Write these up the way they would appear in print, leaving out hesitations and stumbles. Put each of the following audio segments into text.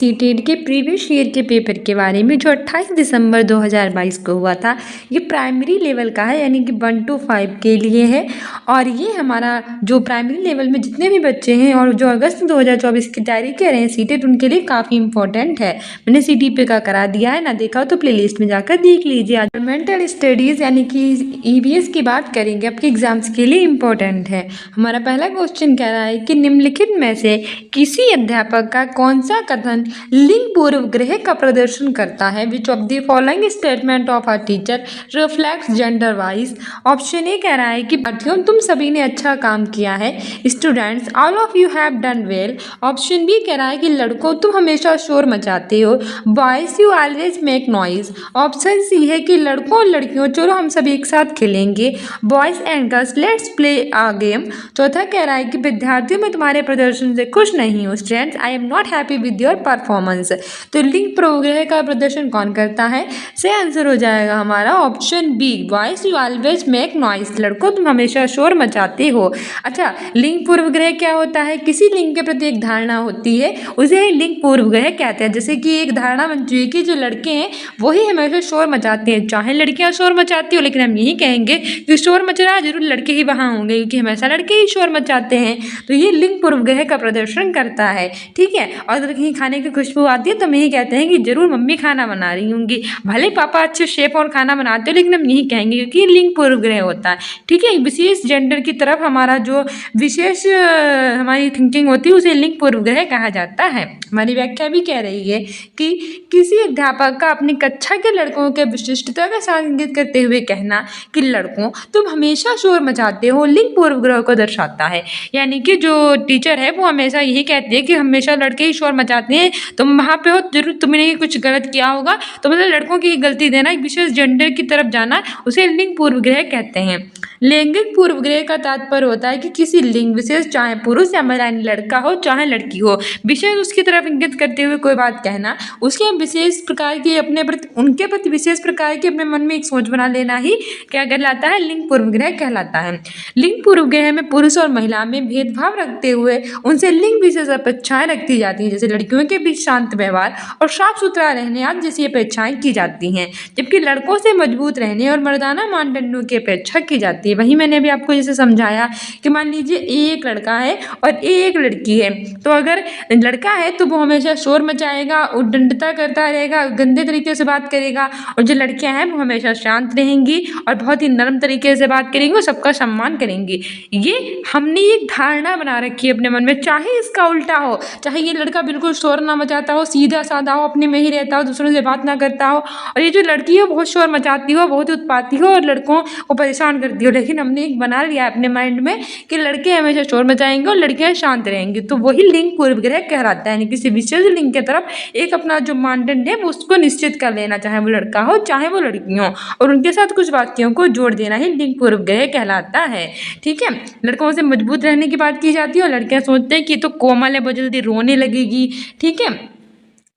CTET के previous year के paper के बारे में जो 28 दिसंबर 2022 को हुआ था, ये प्राइमरी लेवल का है, यानी कि 1 to 5 के लिए है। और ये हमारा जो प्राइमरी लेवल में जितने भी बच्चे हैं और जो अगस्त 2024 की तैयारी कर रहे हैं सीटेट, उनके लिए काफ़ी इंपॉर्टेंट है। मैंने CTP का करा दिया है, ना देखा हो तो प्लेलिस्ट में जाकर देख लीजिए। गवर्नमेंटल स्टडीज़ यानी कि EVS की बात करेंगे, आपके एग्जाम्स के लिए इम्पोर्टेंट है। हमारा पहला क्वेश्चन कह रहा है कि निम्नलिखित में से किसी अध्यापक का कौन सा कथन लिंग पूर्वग्रह का प्रदर्शन करता है? Which of the following statement of a teacher reflects gender wise? Option A कह रहा है कि साथियों तुम सभी ने अच्छा काम किया है, students all of you have done well. Option B कह रहा है कि लड़कों तुम हमेशा शोर मचाते हो, boys you always make noise. Option C है कि लड़कों और लड़कियों चलो हम सब एक साथ खेलेंगे, boys and girls let's play a game. चौथा कह रहा है कि विद्यार्थियों में तुम्हारे प्रदर्शन से खुश नहीं हूँ, students I am not happy with your performance. तो लिंग पूर्वग्रह का प्रदर्शन कौन करता है? से आंसर हो जाएगा हमारा option B, boys you always make noise. लड़कों तुम हमेशा शोर मचाते हो। अच्छा, लिंग पूर्वग्रह क्या होता है? किसी लिंग के प्रति एक धारणा होती है, उसे लिंग पूर्वग्रह कहते हैं। जैसे कि एक धारणा बन चुकी है कि जो लड़के हैं वही हमेशा शोर मचाते हैं, चाहे लड़कियां शोर मचाती हो, लेकिन हम यही कहेंगे कि शोर मच रहा है जरूर लड़के ही वहाँ होंगे, क्योंकि हमेशा लड़के ही शोर मचाते हैं। तो ये लिंग पूर्वग्रह का प्रदर्शन करता है, ठीक है। और अगर कहीं खाने की खुशबू आती है तो हम यही कहते हैं कि जरूर मम्मी खाना बना रही होंगी, भले पापा अच्छे शेफ और खाना बनाते हो, लेकिन हम यही कहेंगे क्योंकि लिंग पूर्वग्रह होता है, ठीक है। विशेष जेंडर की तरफ हमारा जो विशेष हमारी थिंकिंग होती है उसे लिंग पूर्वग्रह कहा जाता है। हमारी व्याख्या भी कह रही है कि किसी अध्यापक का अपनी कक्षा के लड़कों के विशिष्टता का साथ इंगित करते हुए कहना कि लड़कों तुम हमेशा शोर मचाते हो, लिंग पूर्वग्रह को दर्शाता है। यानी कि जो टीचर है वो हमेशा यही कहती है कि हमेशा लड़के ही शोर मचाते हैं, तुम वहाँ पे हो जरूर तुमने ही कुछ गलत किया होगा, तो मतलब लड़कों की ही गलती देना, एक विशेष जेंडर की तरफ जाना, उसे लिंग पूर्वग्रह कहते हैं। लैंगिक पूर्वग्रह का तात्पर्य होता है कि किसी लिंग विशेष, चाहे पुरुष या महिला, लड़का हो चाहे लड़की हो, विशेष उसकी तरफ इंगित करते हुए कोई बात कहना, उसके विशेष प्रकार की अपने प्रति, उनके प्रति विशेष प्रकार की अपने मन में एक सोच बना लेना ही क्या कहलाता है? लिंग पूर्वग्रह कहलाता है। लिंग पूर्वग्रह में पुरुष और महिला में भेदभाव रखते हुए उनसे लिंग विशेष अपेक्षाएं रखती जाती हैं, जैसे लड़कियों के बीच शांत व्यवहार और साफ सुथरा रहने आदि जैसी अपेक्षाएं की जाती हैं, जबकि लड़कों से मजबूत रहने और मर्दाना मानदंडों की अपेक्षा की जाती है। वही मैंने भी आपको जैसे समझाया कि मान लीजिए एक लड़का है और एक लड़की है, तो अगर लड़का है तो वो हमेशा शोर मचाएगा, उद्दंडता करता रहेगा, गंदे तरीके से बात करेगा, और जो लड़कियां हैं वो हमेशा शांत रहेंगी और बहुत ही नरम तरीके से बात करेंगी और सबका सम्मान करेंगी। ये हमने एक धारणा बना रखी है अपने मन में, चाहे इसका उल्टा हो, चाहे ये लड़का बिल्कुल शोर ना मचाता हो, सीधा साधा हो, अपने में ही रहता हो, दूसरों से बात ना करता हो, और ये जो लड़की है बहुत शोर मचाती हो, बहुत उत्पाती हो और लड़कों को परेशान करती हो। लेकिन हमने एक बना लिया अपने माइंड में कि लड़के हमेशा शोर मचाएंगे और लड़कियां शांत रहेंगी, तो वही लिंग पूर्वग्रह कहलाता है। यानी किसी विशेष लिंग की तरफ एक अपना जो मानदंड है वो उसको निश्चित कर लेना, चाहे वो लड़का हो चाहे वो लड़की हो, और उनके साथ कुछ वाक्यों को जोड़ देना ही लिंग पूर्वग्रह कहलाता है, ठीक है। लड़कों से मजबूत रहने की बात की जाती है और लड़कियां सोचते हैं कि तो कोमल है, बहुत जल्दी रोने लगेगी, ठीक है।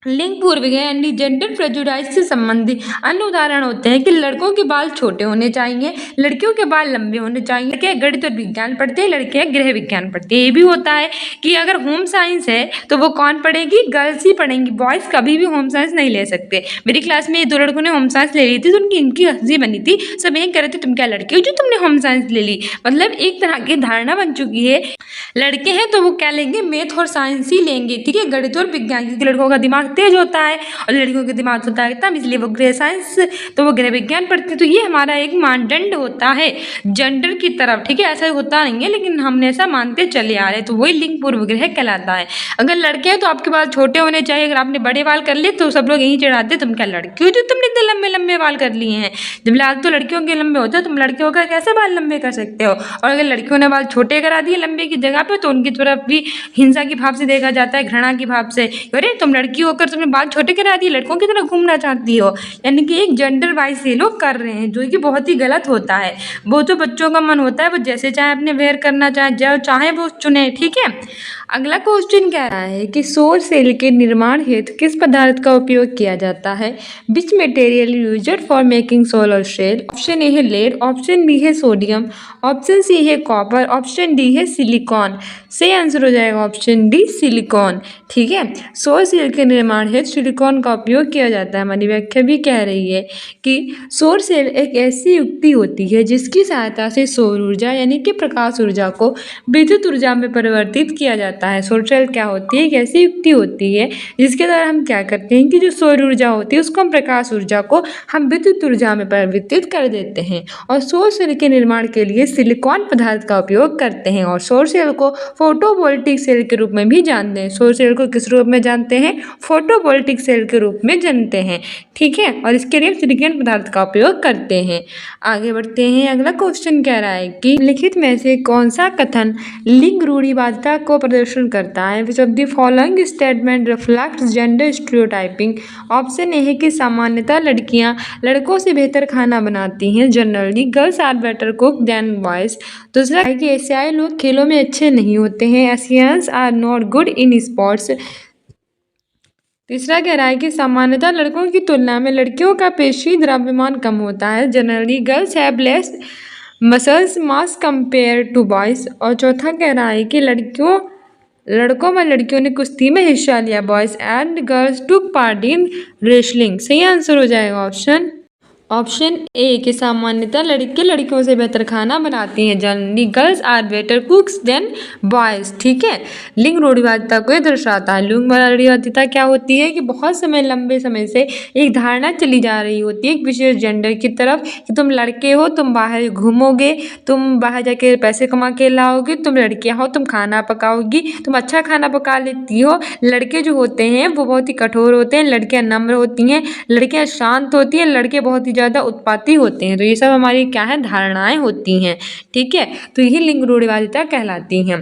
लिंग पूर्वग्रह यानी जेंडर प्रेजुडाइज से संबंधित अन्य उदाहरण होते हैं कि लड़कों के बाल छोटे होने चाहिए, लड़कियों के बाल लंबे होने चाहिए, लड़के गणित और विज्ञान पढ़ते हैं, लड़के गृह विज्ञान पढ़ते हैं। ये भी होता है कि अगर होम साइंस है तो वो कौन पढ़ेगी? गर्ल्स ही पढ़ेंगी, बॉयज़ कभी भी होम साइंस नहीं ले सकते। मेरी क्लास में ये दो लड़कों ने होम साइंस ले ली थी तो इनकी हंसी बनी थी, सब यही कह रहे थे तुम क्या लड़की हो जो तुमने होम साइंस ले ली। मतलब एक तरह की धारणा बन चुकी है, लड़के हैं तो वो क्या लेंगे? मैथ और साइंस ही लेंगे, ठीक है, गणित और विज्ञान, क्योंकि लड़कों का दिमाग तेज होता है और लड़कियों का दिमाग होता है तब, इसलिए वो गृह साइंस, तो वो गृह विज्ञान पढ़ते हैं। तो ये हमारा एक मानदंड होता है जेंडर की तरफ, ठीक है। ऐसा होता नहीं है लेकिन हमने ऐसा मानते चले आ रहे हैं, तो वही लिंग पूर्वग्रह कहलाता है। अगर लड़के हैं तो आपके बाल छोटे होने चाहिए, अगर आपने बड़े बाल कर लिए तो सब लोग यही चिढ़ाते तुम क्या लड़की हो जो तुमने इतने लंबे लंबे बाल कर लिए हैं, जब लाल तो लड़कियों के लंबे होते हैं, तुम लड़के होकर कैसे बाल लंबे कर सकते हो। और अगर लड़कियों ने बाल छोटे करा दिए लंबे की जगह पे तो उनकी तरफ भी हिंसा की भाव से देखा जाता है, घृणा की भाव से, अरे तुम लड़की होकर तुमने बाल छोटे करा दिए, लड़कों की तरह घूमना चाहती हो। यानी कि एक जेंडर वाइज ये लोग कर रहे हैं, जो कि बहुत ही गलत होता है। वो तो बच्चों का मन होता है, वो जैसे चाहे अपने वेयर करना चाहे वो चुने, ठीक है। अगला क्वेश्चन कह रहा है कि सौर सेल के निर्माण हेतु किस पदार्थ का उपयोग किया जाता है? Which material used for making solar cell? Option A है लेड, ऑप्शन बी है सोडियम, ऑप्शन सी है कॉपर, ऑप्शन डी है सिलिकॉन। सही आंसर हो जाएगा ऑप्शन डी सिलिकॉन, ठीक है। सौर सेल के निर्माण निर्माण हेतु सिलिकॉन का उपयोग किया जाता है। हमारी व्याख्या भी कह रही है कि सौर सेल एक ऐसी युक्ति होती है जिसकी सहायता से सौर ऊर्जा यानी कि प्रकाश ऊर्जा को विद्युत ऊर्जा में परिवर्तित किया जाता है। सौर सेल क्या होती है? एक ऐसी युक्ति होती है जिसके द्वारा हम क्या करते हैं कि जो सौर ऊर्जा होती है उसको हम प्रकाश ऊर्जा को हम विद्युत ऊर्जा में परिवर्तित कर देते हैं और सौर सेल के निर्माण के लिए सिलिकॉन पदार्थ का उपयोग करते हैं। और सौर सेल को फोटोवोल्टिक सेल के रूप में भी जानते हैं। सौर सेल को किस रूप में जानते हैं? फोटोवोल्टिक सेल के रूप में जानते हैं, ठीक है। और इसके लिए सिलिकॉन पदार्थ का उपयोग करते हैं। आगे बढ़ते हैं। अगला क्वेश्चन कह रहा है कि लिखित में से कौन सा कथन लिंग रूढ़िवादिता को प्रदर्शन करता है? Which of the following statement reflects gender stereotyping? Option A है कि सामान्यतः लड़कियां लड़कों से बेहतर खाना बनाती हैं, generally girls are better cook than boys. दूसरा है कि एशियाई लोग खेलों में अच्छे नहीं होते हैं, Asians are not good in sports. तीसरा कह रहा है कि सामान्यतः लड़कों की तुलना में लड़कियों का पेशी द्रव्यमान कम होता है, generally girls have less muscles mass compare to boys. और चौथा कह रहा है कि लड़कों व लड़कियों ने कुश्ती में हिस्सा लिया, boys and girls took part in wrestling. सही आंसर हो जाएगा ऑप्शन ए कि सामान्यतः लड़के लड़कियों से बेहतर खाना बनाती हैं, generally girls are better cooks than boys, ठीक है। लिंग रूढ़िवादिता को यह दर्शाता है। लिंग रूढ़िवादिता क्या होती है कि बहुत लंबे समय से एक धारणा चली जा रही होती है एक विशेष जेंडर की तरफ कि तुम लड़के हो, तुम बाहर घूमोगे, तुम बाहर जाके पैसे कमा के लाओगे, तुम लड़कियां हो, तुम खाना पकाओगी, तुम अच्छा खाना पका लेती हो। लड़के जो होते हैं वो बहुत ही कठोर होते हैं, लड़कियां नम्र होती हैं, लड़कियां शांत होती हैं, लड़के बहुत ही ज़्यादा उत्पाती होते हैं। तो ये सब हमारी क्या है? धारणाएं होती हैं, ठीक है। तो यही लिंग रूढ़िवादिता कहलाती हैं।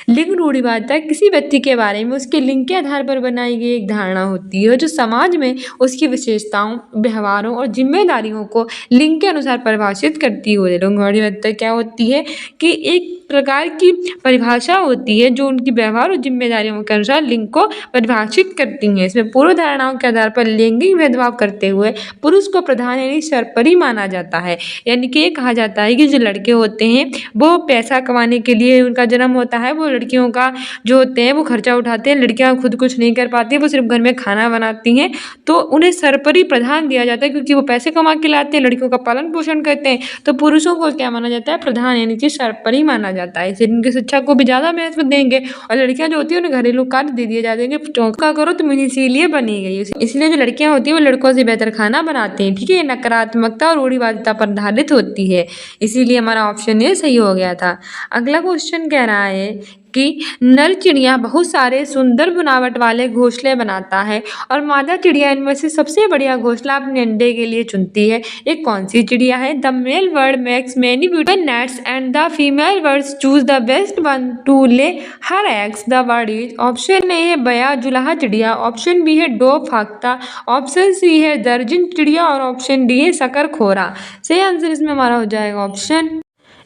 लिंग रूढ़िवादिता किसी व्यक्ति के बारे में उसके लिंग के आधार पर बनाई गई एक धारणा होती है जो समाज में उसकी विशेषताओं, व्यवहारों और जिम्मेदारियों को लिंग के अनुसार परिभाषित करती है। लिंग रूढ़िवादिता क्या होती है कि एक प्रकार की परिभाषा होती है जो उनकी व्यवहार और जिम्मेदारियों के अनुसार लिंग को परिभाषित करती हैं। इसमें पूर्व धारणाओं के आधार पर लैंगिक भेदभाव करते हुए पुरुष को प्रधान यानी सर्वोपरि माना जाता है। यानी कि ये कहा जाता है कि जो लड़के होते हैं वो पैसा कमाने के लिए उनका जन्म होता है, वो लड़कियों का जो होते हैं वो खर्चा उठाते हैं, लड़कियां खुद कुछ नहीं कर पाती, वो सिर्फ घर में खाना बनाती हैं, तो उन्हें सर्वोपरि प्रधान दिया जाता है क्योंकि वो पैसे कमा के लाते हैं, लड़कियों का पालन पोषण करते हैं। तो पुरुषों को क्या माना जाता है? प्रधान यानी कि सर्वोपरि माना जाता है। इसलिए उनकी शिक्षा को भी ज़्यादा महत्व देंगे और लड़कियां जो होती है उन्हें घरेलू कार्य दे दिए जाते हैं, चौका करो तुम इसीलिए बनी गई। इसलिए जो लड़कियां होती है वो लड़कों से बेहतर खाना बनाती हैं, ठीक है। नकारात्मकता और रूढ़िवादिता पर आधारित होती है, इसीलिए हमारा ऑप्शन ये सही हो गया था। अगला क्वेश्चन कह रहा है कि नर चिड़िया बहुत सारे सुंदर बनावट वाले घोंसले बनाता है और मादा चिड़िया इनमें से सबसे बढ़िया घोंसला अपने अंडे के लिए चुनती है। ये कौन सी चिड़िया है? The male bird makes many beautiful nests and the female birds choose the best one to lay her eggs. The bird is, option A है बया जुलाहा चिड़िया, ऑप्शन बी है डोब फाख्ता, ऑप्शन सी है दर्जन चिड़िया और ऑप्शन डी है शकरखोरा। सही आंसर इसमें हमारा हो जाएगा ऑप्शन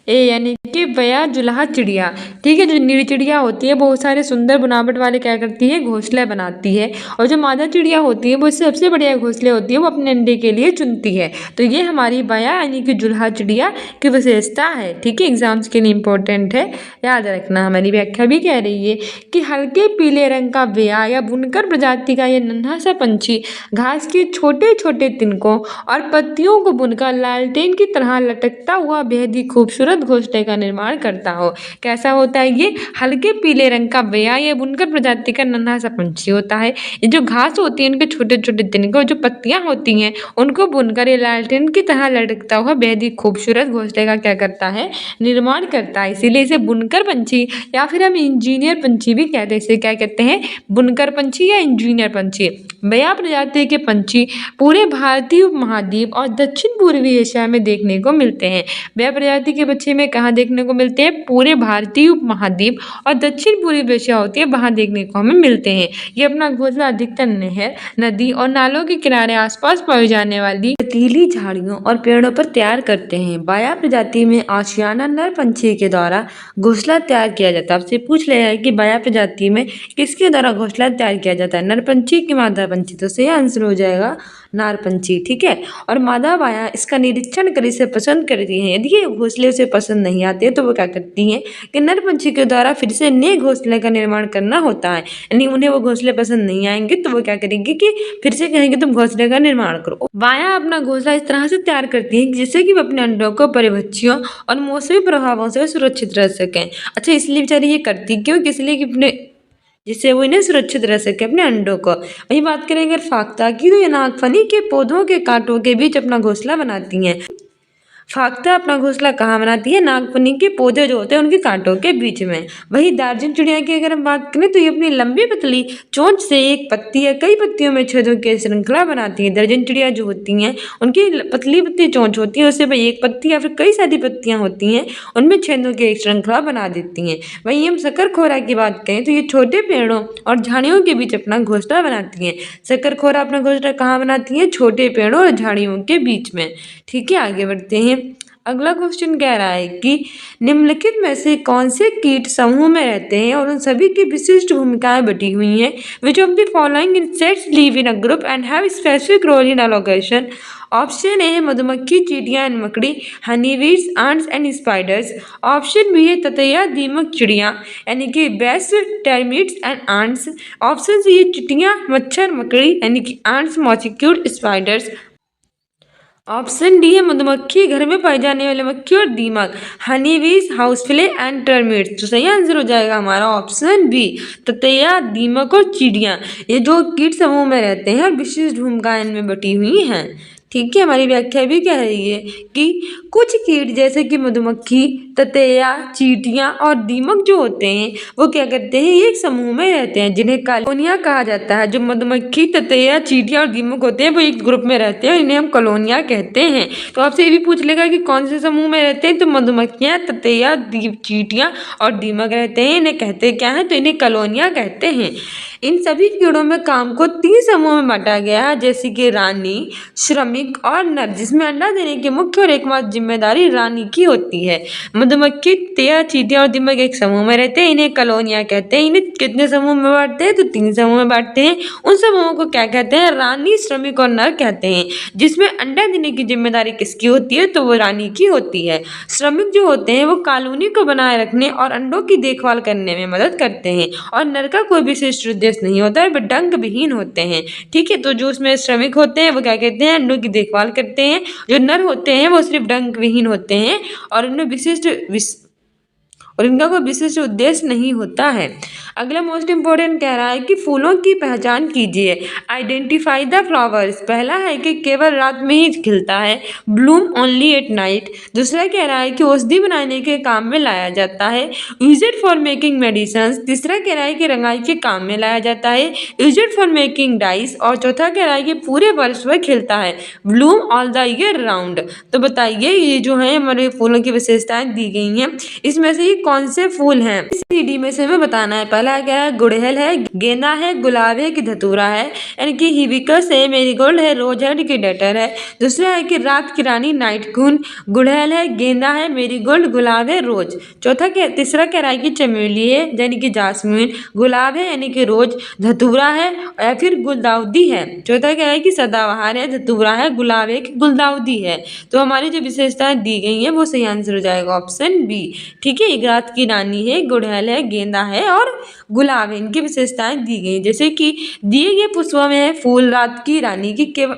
ए यानी कि बया जुलाहा चिड़िया, ठीक है। जो नीली चिड़िया होती है बहुत सारे सुंदर बनावट वाले क्या करती है? घोंसले बनाती है, और जो मादा चिड़िया होती है वो इससे सबसे बढ़िया घोंसले होती है वो अपने अंडे के लिए चुनती है। तो ये हमारी बया यानी कि जुलाहा चिड़िया की विशेषता है, ठीक है। एग्जाम्स के लिए इंपॉर्टेंट है, याद रखना। हमारी व्याख्या भी कह रही है कि हल्के पीले रंग का बया या बुनकर प्रजाति का यह नन्हा सा पंछी घास के छोटे छोटे तिनकों और पत्तियों को बुनकर लालटेन की तरह लटकता हुआ बेहद ही खूबसूरत घोंसले का निर्माण करता हो। कैसा होता है ये? हल्के पीले रंग का बया या बुनकर प्रजाति का नन्हा सा पंछी होता है। ये जो घास होती है उनके छोटे छोटे तिनके और जो पत्तियां होती हैं उनको बुनकर ये लालटेन की तरह लटकता हुआ बेहद ही खूबसूरत घोंसले का क्या करता है? निर्माण करता है। इसीलिए इसे बुनकर पंछी या फिर हम इंजीनियर पंछी भी कहते हैं। इसे क्या कहते हैं? बुनकर पंछी या इंजीनियर पंछी। बया प्रजाति के पंछी पूरे भारतीय उपमहाद्वीप और दक्षिण पूर्वी एशिया में देखने को मिलते हैं। बया प्रजाति के बच्चे में कहाँ देखने को मिलते हैं? पूरे भारतीय उपमहाद्वीप और दक्षिण पूर्वी एशिया होती है वहाँ देखने को हमें मिलते हैं। ये अपना घोंसला अधिकतर नहर, नदी और नालों के किनारे आसपास पाई जाने वाली रेतीली झाड़ियों और पेड़ों पर तैयार करते हैं। बया प्रजाति में आशियाना नर पंछी के द्वारा घोंसला तैयार किया जाता है। आपसे पूछ लिया है कि बया प्रजाति में किसके द्वारा घोंसला तैयार किया जाता है? नर पंछी की मादा पंछी, तो सही आंसर हो जाएगा नार पंछी। ठीक है। और मादा बाया इसका निरीक्षण कर इसे पसंद करती हैं। यदि ये घोंसले उसे पसंद नहीं आते तो वो क्या करती हैं कि नर पंछी के द्वारा फिर से नए घोंसले का निर्माण करना होता है। यानी उन्हें वो घोंसले पसंद नहीं आएंगे तो वो क्या करेंगे कि फिर से कहेंगे तुम घोंसले का निर्माण करो। बाया अपना घोंसला इस तरह से तैयार करती है जिससे कि वो अपने अंडों को परिपक्षियों और मौसमी प्रभावों से सुरक्षित रह सकें। अच्छा, इसलिए बेचारी ये करती क्यों, किस लिए कि अपने जिससे वो इन्हें सुरक्षित रह सके अपने अंडों को। वही बात करें अगर फाख्ता की, तो ये नागफनी के पौधों के कांटों के बीच अपना घोंसला बनाती हैं। फाख्ता अपना घोंसला कहाँ बनाती है? नागफनी के पौधे जो होते हैं उनके कांटों के बीच में। वही दार्जिन चिड़िया की अगर हम बात करें तो ये अपनी लंबी पतली चोंच से एक पत्ती या कई पत्तियों में छेदों की श्रृंखला बनाती है। दर्जन चिड़िया जो होती हैं उनकी पतली पतली चोंच होती है, उससे वही एक पत्ती या फिर कई सारी पत्तियां होती हैं, उनमें छेदों की एक श्रृंखला बना देती हैं। वही हम शकरखोरा की बात करें तो ये छोटे पेड़ों और झाड़ियों के बीच अपना घोंसला बनाती हैं। शकरखोरा अपना घोंसला कहाँ बनाती है? छोटे पेड़ों और झाड़ियों के बीच में। ठीक है, आगे बढ़ते हैं। अगला क्वेश्चन कह रहा है कि निम्नलिखित में से कौन से कीट समूह में रहते हैं और उन सभी की विशिष्ट भूमिकाएं बटी हुई हैं। Which of the following insects live in a group and have specific role in allocation. Option A है मधुमक्खी, चींटियां एंड मकड़ी, honeybees, ants and spiders. Option B है ततैया, दीमक, चिड़िया यानी कि बेस्ट, termites and ants. Option C है चिटियां, मच्छर, मकड़ी यानी कि ants, mosquito, spiders. Option D है मधुमक्खी, घर में पाई जाने वाली मक्खी और दीमक, हनी बीज, हाउसफ्ले एंड टर्मिट्स। तो सही आंसर हो जाएगा हमारा ऑप्शन बी, ततैया, दीमक और चिड़िया। ये जो कीट समूह में रहते हैं और विशिष्ट भूमिकाएं इनमें बटी हुई हैं। ठीक है, हमारी व्याख्या भी कह रही है कि कुछ कीट जैसे कि मधुमक्खी, ततैया, चींटियां और दीमक जो होते हैं वो क्या करते हैं, एक समूह में रहते हैं जिन्हें कॉलोनियां कहा जाता है। जो मधुमक्खी, ततैया, चींटियां और दीमक होते हैं वो एक ग्रुप में रहते हैं, इन्हें हम कॉलोनियां कहते हैं। तो आपसे ये भी पूछ लेगा कि कौन से समूह में रहते हैं, तो मधुमक्खियां, ततैया, चींटियां और दीमक रहते हैं। इन्हें कहते क्या है, तो इन्हें कॉलोनियां कहते हैं। इन सभी कीड़ों में काम को 3 समूह में बांटा गया है, जैसे कि रानी, श्रमिक और नर, जिसमें अंडा देने की मुख्य और एकमात्र जिम्मेदारी रानी की होती है। मधुमक्खी, ततैया, चींटियां और दीमक एक समूह में रहते हैं, इन्हें कॉलोनियां कहते हैं। इन्हें कितने समूह में बांटते हैं, तो 3 समूह में बांटते हैं। उन समूहों को क्या कहते हैं, रानी, श्रमिक और नर कहते हैं। जिसमें अंडा देने की जिम्मेदारी किसकी होती है, तो वो रानी की होती है। श्रमिक जो होते हैं वो कॉलोनी को बनाए रखने और अंडों की देखभाल करने में मदद करते हैं। और नर का कोई विशिष्ट उद्देश्य नहीं होता है, वे डंक विहीन होते हैं। ठीक है, तो जो उसमें श्रमिक होते हैं वो क्या कहते हैं, अंडों की देखभाल करते हैं। जो नर होते हैं वो सिर्फ डंक विहीन होते हैं और इनका कोई विशिष्ट उद्देश्य नहीं होता है। अगला मोस्ट इंपॉर्टेंट कह रहा है कि फूलों की पहचान कीजिए। Identify the flowers. पहला है कि केवल रात में ही खिलता है, ब्लूम ओनली एट नाइट। दूसरा कह रहा है कि औषधि बनाने के काम में लाया जाता है, use it for making medicine. तीसरा कह रहा है कि रंगाई के काम में लाया जाता है, use it for making dice. और चौथा कह रहा है कि पूरे वर्ष वह खिलता है, Bloom all the year round. तो बताइए ये जो है हमारे फूलों की विशेषताएं दी गई हैं, इसमें से ये कौन से फूल हैं? CD में से हमें बताना है। पहला क्या है, गुड़हल है, गेंदा है, गुलाब है कि धतूरा है, यानी कि हिबिस्कस है, मेरीगोल्ड है, रोज है कि डेटर है। दूसरा है कि रात की रानी, नाइट क्वीन। गुड़हल है, गेंदा है, मेरीगोल्ड, गुलाब है, रोज। तीसरा कह रहा है कि चमेली है यानी कि जासमीन, गुलाब है यानी कि रोज, धतूरा है या फिर गुलदाउदी है। चौथा क्या है कि सदाबहार है, धतूरा है, गुलाब है कि गुलदाउदी है। तो हमारी जो विशेषताएं दी गई हैं वो सही आंसर हो जाएगा ऑप्शन बी। ठीक है, रात की रानी है, गुड़हल है, गेंदा है और गुलाब है, इनकी विशेषताएं दी गई। जैसे कि दिए गए पुष्पों में है फूल रात की रानी की, केवल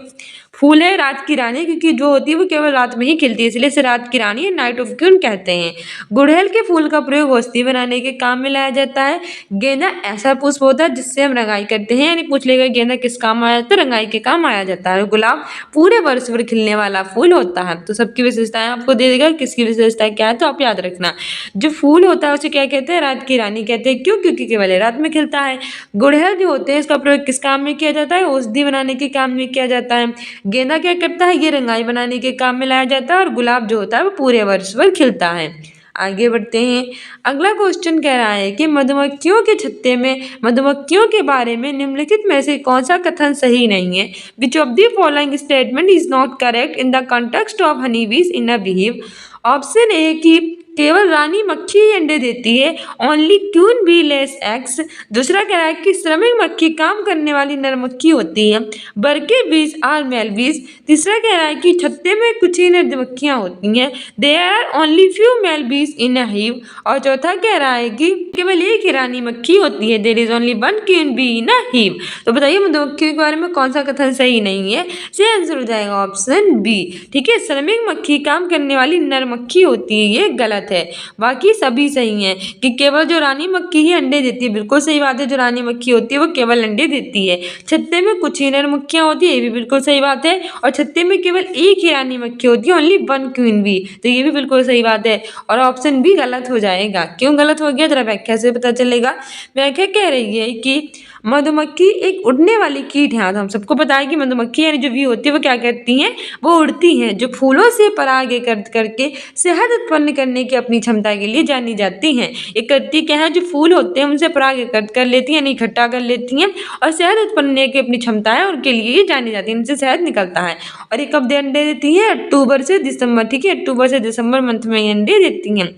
फूल है रात की रानी क्योंकि जो होती है वो केवल रात में ही खिलती है, इसलिए इसे रात की रानी है, नाइट ऑफ क्वीन कहते हैं। गुड़हल के फूल का प्रयोग औषधि बनाने के काम में लाया जाता है। गेंदा ऐसा पुष्प होता है जिससे हम रंगाई करते हैं, यानी पूछ लेगा गेंदा किस काम आया जाता है, रंगाई के काम आया जाता है। गुलाब पूरे वर्ष भर खिलने वाला फूल होता है। तो सबकी विशेषताएं आपको दे देगा, किसकी विशेषता क्या है तो आप याद रखना। जो फूल होता है उसे क्या कहते हैं, रात की रानी कहते हैं। क्यों? क्योंकि केवल रात में खिलता है। गुड़हल जो होते हैं इसका प्रयोग किस काम में किया जाता है, औषधि बनाने के काम में किया जाता है। गेंदा क्या करता है, ये रंगाई बनाने के काम में लाया जाता है। और गुलाब जो होता है वो पूरे वर्ष भर खिलता है। आगे बढ़ते हैं। अगला क्वेश्चन कह रहा है कि मधुमक्खियों के छत्ते में मधुमक्खियों के बारे में निम्नलिखित में से कौन सा कथन सही नहीं है। Which of the following statement is not correct in the context of honey बीज इन अ बीहिव। ऑप्शन ए कि केवल रानी मक्खी ही अंडे देती है, only queen be less eggs. दूसरा कह रहा है कि श्रमिक मक्खी काम करने वाली नर मक्खी होती है, वर्कर बीज आर मेल बीज। तीसरा कह रहा है कि छत्ते में कुछ ही नर मक्खियां होती हैं, there are only few male bees in a हिव। और चौथा कह रहा है कि केवल एक ही रानी मक्खी होती है, there is only one queen bee in a hive. तो बताइए मधुमक्खियों के बारे में कौन सा कथन सही नहीं है? सही आंसर हो जाएगा ऑप्शन बी। ठीक है, श्रमिक मक्खी काम करने वाली नर मक्खी होती है, ये गलत है। बाकी सभी सही है कि केवल जो रानी मक्खी ही अंडे देती है, बिल्कुल सही बात है। जो रानी मक्खी होती है वो केवल अंडे देती है। छत्ते में कुछ ही नर मक्खियां होती है, ये भी बिल्कुल सही बात है। और छत्ते में केवल एक ही रानी मक्खी होती है, ओनली वन क्वीन बी, तो ये भी बिल्कुल सही बात है। और ऑप्शन बी गलत हो जाएगा। क्यों गलत हो गया जरा व्याख्या से पता चलेगा। व्याख्या कह रही है कि मधुमक्खी एक उड़ने वाली कीट है। तो हम सबको पता है कि मधुमक्खी यानी जो भी होती है वो क्या करती हैं, वो उड़ती हैं, जो फूलों से पराग एकत्र करके शहद उत्पन्न करने की अपनी क्षमता के लिए जानी जाती हैं। ये करती क्या है, जो फूल होते हैं उनसे पराग एकत्र कर लेती हैं, यानी इकट्ठा कर लेती हैं, और शहद उत्पन्न करने की अपनी क्षमता है उनके लिए ये जानी जाती है, इनसे शहद निकलता है। और ये कब अंडे देती है? अक्टूबर से दिसंबर। ठीक है, अक्टूबर से दिसंबर मंथ में ये अंडे देती हैं।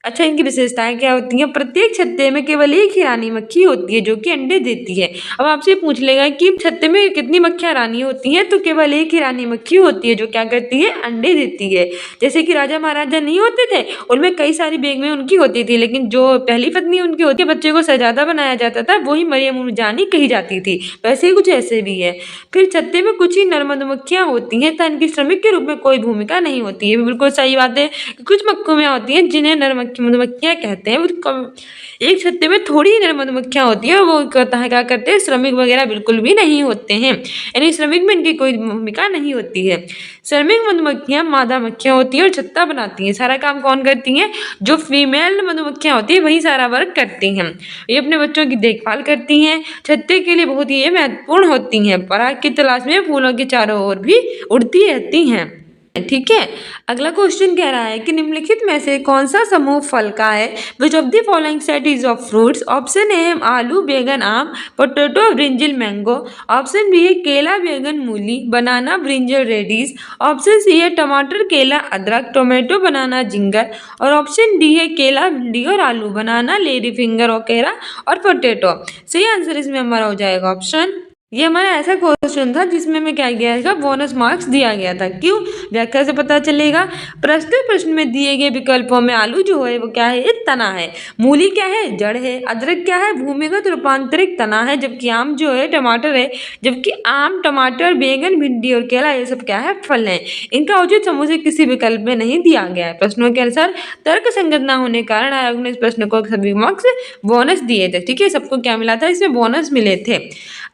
अच्छा, इनकी विशेषताएं क्या होती हैं? प्रत्येक छत्ते में केवल एक ही रानी मक्खी होती है जो कि अंडे देती है। अब आपसे पूछ लेगा कि छत्ते में कितनी मक्खियां रानी होती हैं, तो केवल एक ही रानी मक्खी होती है जो क्या करती है, अंडे देती है। जैसे कि राजा महाराजा नहीं होते थे, उनमें कई सारी बेगमें उनकी होती थी, लेकिन जो पहली पत्नी उनकी होती है, बच्चे को शहजादा बनाया जाता था, वही मरियम उर जानी कही जाती थी। वैसे ही कुछ ऐसे भी है। फिर छत्ते में कुछ ही नर मधुमक्खियां होती हैं, तथा इनकी श्रमिक के रूप में कोई भूमिका नहीं होती है, बिल्कुल सही बात है। कुछ मक्खियां होती हैं जिन्हें नर मधुमक्खियां कहते हैं। एक छत्ते में थोड़ी ही नर मधुमक्खियां होती हैं, वो कहता है क्या करते हैं, श्रमिक वगैरह बिल्कुल भी नहीं होते हैं, यानी श्रमिक में इनकी कोई भूमिका नहीं होती है। श्रमिक मधुमक्खियां मादा मक्खियां होती हैं और छत्ता बनाती हैं। सारा काम कौन करती हैं? जो फीमेल मधुमक्खियां होती है वही सारा वर्क करती हैं। ये अपने बच्चों की देखभाल करती हैं, छत्ते के लिए बहुत ही महत्वपूर्ण होती हैं, पराग की तलाश में फूलों के चारों ओर भी उड़ती रहती हैं। ठीक है, अगला क्वेश्चन कह रहा है कि निम्नलिखित में से कौन सा समूह फल का है? Which of the following set is of fruits? Option A है आलू, बैगन, आम, potato, brinjal, mango. Option B है केला, बैगन, मूली, banana, brinjal, radish. Option C है टमाटर, केला, अदरक, टोमेटो, बनाना, जिंगर। और ऑप्शन डी है केला, भिंडी और आलू, बनाना, लेडी फिंगर, ओकेरा और पोटैटो। सही आंसर इसमें हमारा हो जाएगा ऑप्शन। ये हमारा ऐसा क्वेश्चन था जिसमें हमें क्या गया था, बोनस मार्क्स दिया गया था। क्यों? व्याख्या से पता चलेगा। प्रस्तुत प्रश्न में दिए गए विकल्पों में आलू जो है वो क्या है, एक तना है, मूली क्या है, जड़ है, अदरक क्या है, भूमिगत रूपांतरित तना है, जबकि आम जो है टमाटर है, जबकि आम, टमाटर, बैगन, भिंडी और केला ये सब क्या है, फल है। इनका उचित समूह से किसी विकल्प में नहीं दिया गया है। प्रश्नों के अनुसार तर्क संगत न होने के कारण आयोग ने इस प्रश्न को सभी मार्क्स बोनस दिए थे। ठीक है, सबको क्या मिला था, इसमें बोनस मिले थे।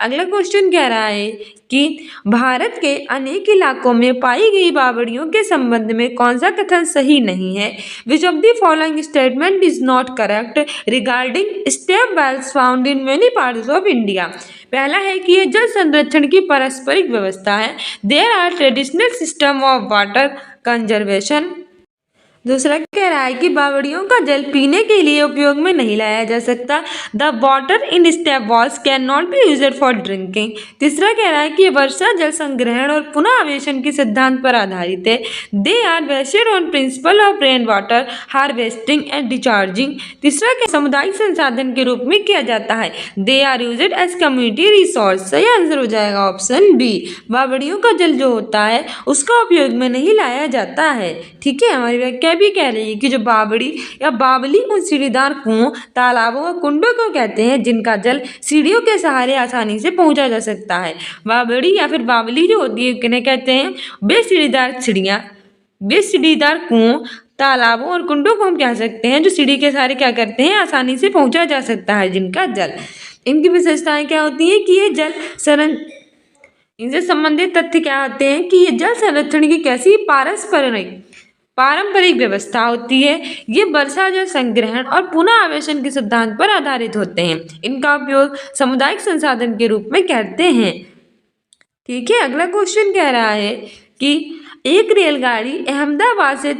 अगला क्वेश्चन कह रहा है कि भारत के अनेक इलाकों में पाई गई बावड़ियों के संबंध में कौन सा कथन सही नहीं है? Which of the following statement is not correct regarding step wells found in many parts of India? पहला है कि यह जल संरक्षण की पारस्परिक व्यवस्था है, there are traditional system of water conservation. दूसरा कह रहा है कि बावड़ियों का जल पीने के लिए उपयोग में नहीं लाया जा सकता, the water in step walls can not be used for drinking. तीसरा कह रहा है कि वर्षा जल संग्रहण और पुनः आवेशन के सिद्धांत पर आधारित है, they are based on principle of rain water harvesting and discharging. तीसरा के सामुदायिक संसाधन के रूप में किया जाता है, they are used as community resource. सही आंसर हो जाएगा ऑप्शन बी। बावड़ियों का जल जो होता है उसका उपयोग में नहीं लाया जाता है। ठीक है, हमारी व्याख्या भी कह रही है कि जो बावड़ी या बावली उन सीढ़ीदार कुओं, तालाबों और कुंडों को कहते हैं जिनका जल सीढ़ियों के सहारे आसानी से पहुंचा जा सकता है। बावड़ी या फिर बावली जो होती है किन्हें कहते हैं? बेसीढ़ीदार कुओं, तालाबों और कुंडों को हम कह सकते हैं जो सीढ़ी के सहारे क्या करते हैं, आसानी से पहुंचा जा सकता है जिनका जल। इनकी विशेषताएं क्या होती है कि ये जल इनसे संबंधित तथ्य क्या होते हैं कि ये जल संरक्षण की कैसी पारंपरिक व्यवस्था होती है, ये वर्षा जल संग्रहण और पुनः आवेशन के सिद्धांत पर आधारित होते हैं, इनका उपयोग सामुदायिक संसाधन के रूप में करते हैं। ठीक है, अगला क्वेश्चन कह रहा है कि एक रेलगाड़ी अहमदाबाद से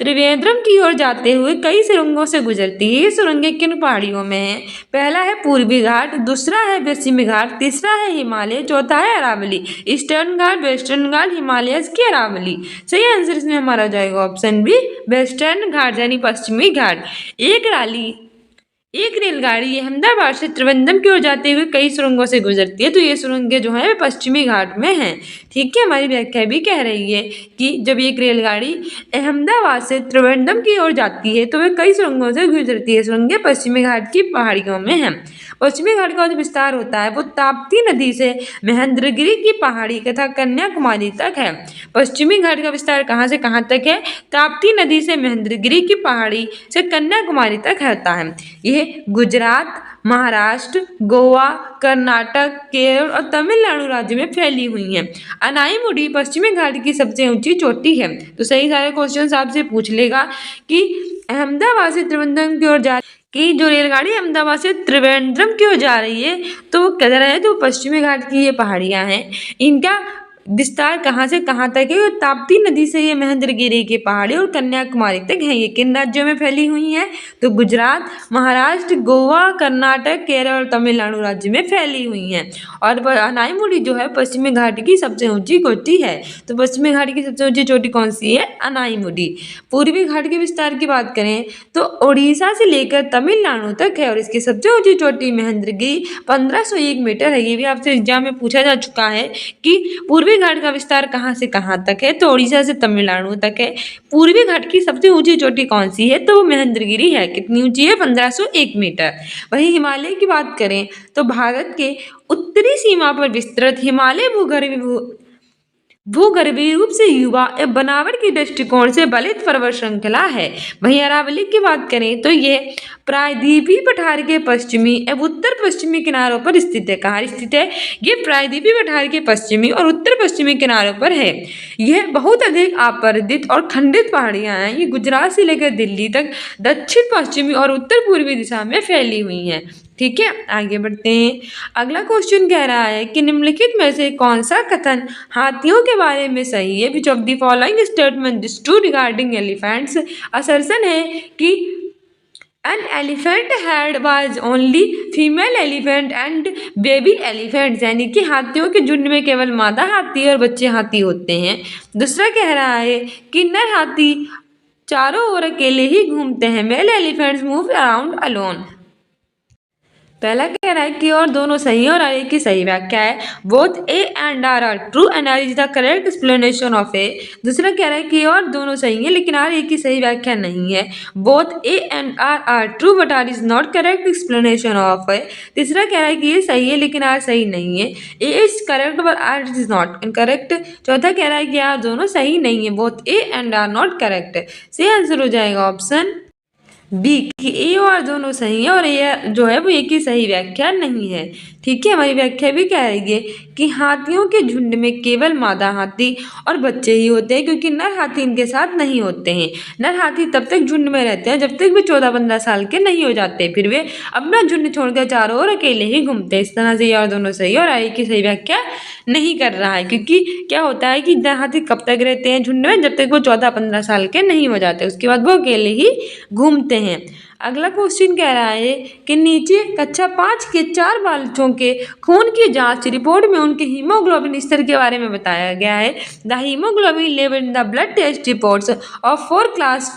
त्रिवेंद्रम की ओर जाते हुए कई सुरंगों से गुजरती है। ये सुरंगें किन पहाड़ियों में हैं? पहला है पूर्वी घाट, दूसरा है पश्चिमी घाट, तीसरा है हिमालय, चौथा है अरावली। ईस्टर्न घाट, वेस्टर्न घाट, हिमालय की अरावली। सही आंसर इसमें हमारा हो जाएगा ऑप्शन बी, वेस्टर्न घाट यानी पश्चिमी घाट। एक रेलगाड़ी अहमदाबाद से त्रिवेंद्रम की ओर जाते हुए कई सुरंगों से गुजरती है, तो ये सुरंगें जो है पश्चिमी घाट में हैं। ठीक है, हमारी व्याख्या भी कह रही है कि जब एक रेलगाड़ी अहमदाबाद से त्रिवेंद्रम की ओर जाती है तो वह कई सुरंगों से गुजरती है। सुरंगें पश्चिमी घाट की पहाड़ियों में हैं। पश्चिमी घाट का जो विस्तार होता है वो ताप्ती नदी से महेंद्रगिरी की पहाड़ी तथा कन्याकुमारी तक है। पश्चिमी घाट का विस्तार कहाँ से कहाँ तक है? ताप्ती नदी से महेंद्रगिरी की पहाड़ी से कन्याकुमारी तक होता है। यह गुजरात, महाराष्ट्र, गोवा, कर्नाटक, केरल और तमिलनाडु राज्य में फैली हुई है। अनाईमुडी पश्चिमी घाट की सबसे ऊंची चोटी है। तो सही सारे क्वेश्चन आपसे पूछ लेगा कि अहमदाबाद से त्रिवेंद्रम की ओर कि जो रेलगाड़ी अहमदाबाद से त्रिवेंद्रम की ओर जा रही है तो वो किधर है? तो पश्चिमी घाट की ये पहाड़ियां हैं। इनका विस्तार कहाँ से कहाँ तक है? ताप्ती नदी से ये महेंद्रगिरी की पहाड़ी और कन्याकुमारी तक है। ये किन राज्यों में फैली हुई हैं? तो गुजरात, महाराष्ट्र, गोवा, कर्नाटक, केरल और तमिलनाडु राज्य में फैली हुई हैं। और अनाईमुडी जो है पश्चिमी घाट की सबसे ऊंची चोटी है। तो पश्चिमी घाट की सबसे ऊंची चोटी कौन सी है? अनाईमुडी। पूर्वी घाट के विस्तार की बात करें तो उड़ीसा से लेकर तमिलनाडु तक है और इसकी सबसे ऊंची चोटी महेंद्रगिरी 1501 मीटर है। ये भी आपसे एग्जाम में पूछा जा चुका है कि पूर्वी घाट का विस्तार कहाँ से कहाँ तक है? तो उड़ीसा से तमिलनाडु तक है। पूर्वी घाट की सबसे ऊंची चोटी कौन सी है? तो वो महेंद्रगिरी है। कितनी ऊंची है? 1501 मीटर। वहीं हिमालय की बात करें तो भारत के उत्तरी सीमा पर विस्तृत हिमालय भूगर्भीय रूप से युवा एवं बनावट की दृष्टिकोण से बलित पर्वत श्रृंखला है। वहीं अरावली की बात करें तो ये प्रायद्वीपीय पठार के पश्चिमी एवं उत्तर पश्चिमी किनारों पर स्थित है। कहाँ स्थित है? ये प्रायद्वीपीय पठार के पश्चिमी और उत्तर पश्चिमी किनारों पर है। यह बहुत अधिक आपर्दित और खंडित पहाड़ियां हैं। ये गुजरात से लेकर दिल्ली तक दक्षिण पश्चिमी और उत्तर पूर्वी दिशा में फैली हुई हैं। ठीक है, आगे बढ़ते हैं। अगला क्वेश्चन कह रहा है कि निम्नलिखित में से कौन सा कथन हाथियों के बारे में सही है? Which of the following statement is true regarding elephants? Assertion है कि an elephant had was only female elephant and baby elephants, यानी कि हाथियों के झुंड में केवल मादा हाथी और बच्चे हाथी होते हैं। दूसरा कह रहा है कि नर हाथी चारों ओर अकेले ही घूमते हैं। Male elephants move around alone. पहला कह रहा है कि और दोनों सही है और आर की सही व्याख्या है। Both A and R true and R is the correct explanation of A. दूसरा कह रहा है कि और दोनों सही है लेकिन आर की सही व्याख्या नहीं है। Both A and R true but R is not correct explanation of A. तीसरा कह रहा है कि ये सही है लेकिन आर सही नहीं है। A is correct but R is not incorrect. चौथा कह रहा है कि आर दोनों सही नहीं है। Both A and are not correct. सही आंसर हो जाएगा ऑप्शन बी कि ए और आर दोनों सही है और ए जो है वो ए की सही व्याख्या नहीं है। ठीक है, हमारी व्याख्या भी कह रही है कि हाथियों के झुंड में केवल मादा हाथी और बच्चे ही होते हैं क्योंकि नर हाथी इनके साथ नहीं होते हैं। नर हाथी तब तक झुंड में रहते हैं जब तक वे 14-15 साल के नहीं हो जाते, फिर वे अपना झुंड छोड़कर चारों ओर अकेले ही घूमते हैं। इस तरह से ये और दोनों सही और आई की सही व्याख्या नहीं कर रहा है क्योंकि क्या होता है कि नर हाथी कब तक रहते हैं झुंड में? जब तक वो 14-15 साल के नहीं हो जाते, उसके बाद वो अकेले ही घूमते हैं। अगला क्वेश्चन कह रहा है कि नीचे कक्षा 5 के 4 बालकों के खून की जांच रिपोर्ट में उनके हीमोग्लोबिन स्तर के बारे में बताया गया है। The haemoglobin level in the blood test reports of 4 class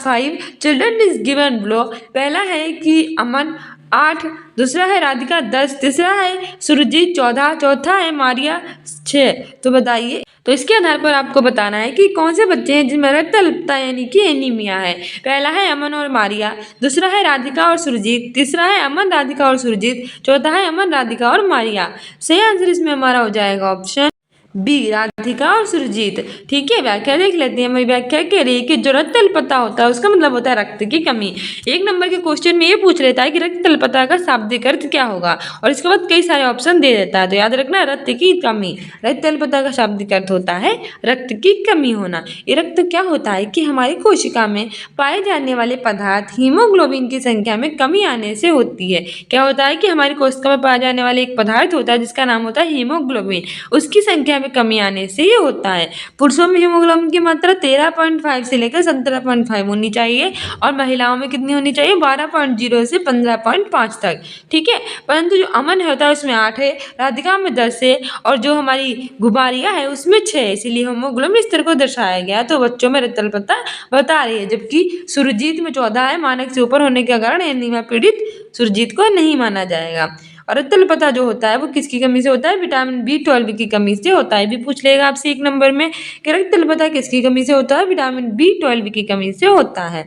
5 children is given below. पहला है कि अमन 8, दूसरा है राधिका 10, तीसरा है सुरजीत 14, चौथा है मारिया 6। तो बताइए, तो इसके आधार पर आपको बताना है कि कौन से बच्चे हैं जिनमें रक्त अल्पता यानी कि एनीमिया है। पहला है अमन और मारिया, दूसरा है राधिका और सुरजीत, तीसरा है अमन, राधिका और सुरजीत, चौथा है अमन, राधिका और मारिया। सही आंसर इसमें हमारा हो जाएगा ऑप्शन बी, राधिका और सुरजीत। ठीक है, व्याख्या देख लेते हैं। हमारी व्याख्या कह रही है कि जो रक्त अल्पता होता है उसका मतलब होता है रक्त की कमी। एक नंबर के क्वेश्चन में ये पूछ लेता है कि रक्त अल्पता का शाब्दिक अर्थ क्या होगा और इसके बाद कई सारे ऑप्शन दे देता है। तो याद रखना, रक्त की कमी। रक्त अल्पता का शाब्दिक अर्थ होता है रक्त की कमी होना। ये रक्त क्या होता है कि हमारी कोशिका में पाए जाने वाले पदार्थ हीमोग्लोबिन की संख्या में कमी आने से होती है। क्या होता है कि हमारी कोशिका में पाया जाने वाला एक पदार्थ होता है जिसका नाम होता है हीमोग्लोबिन, उसकी संख्या संख्या में कमी आने से ये होता है। पुरुषों में हीमोग्लोबिन की मात्रा 13.5 से लेकर 17.5 होनी चाहिए और महिलाओं में कितनी होनी चाहिए 12.0 से 15.5 तक। ठीक है, परंतु जो अमन होता है उसमें 8 है, राधिका में 10 है और जो हमारी गुबारिया है उसमें 6 है, इसीलिए हीमोग्लोबिन स्तर को दर्शाया गया। तो बच्चों में रत्तल पता बता रही है, जबकि सुरजीत में 14 है, मानक से ऊपर होने के कारण एनीमिया पीड़ित सुरजीत को नहीं माना जाएगा। और रत्तल पता जो होता है वो किसकी कमी से होता है, विटामिन B12 की कमी से होता है। भी पूछ लेगा आपसे 1 नंबर में कि रत्तल पता किसकी कमी से होता है, विटामिन B12 की कमी से होता है।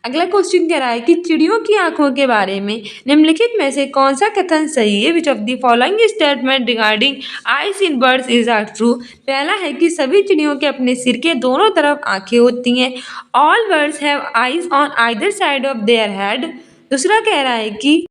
अगला क्वेश्चन कह रहा है कि चिड़ियों की आंखों के बारे में निम्नलिखित में से कौन सा कथन सही है, which of the following statement regarding eyes in birds is are true. पहला है कि सभी चिड़ियों के अपने सिर के दोनों तरफ आंखें होती हैं, all birds have eyes on either side of their head. दूसरा कह रहा है कि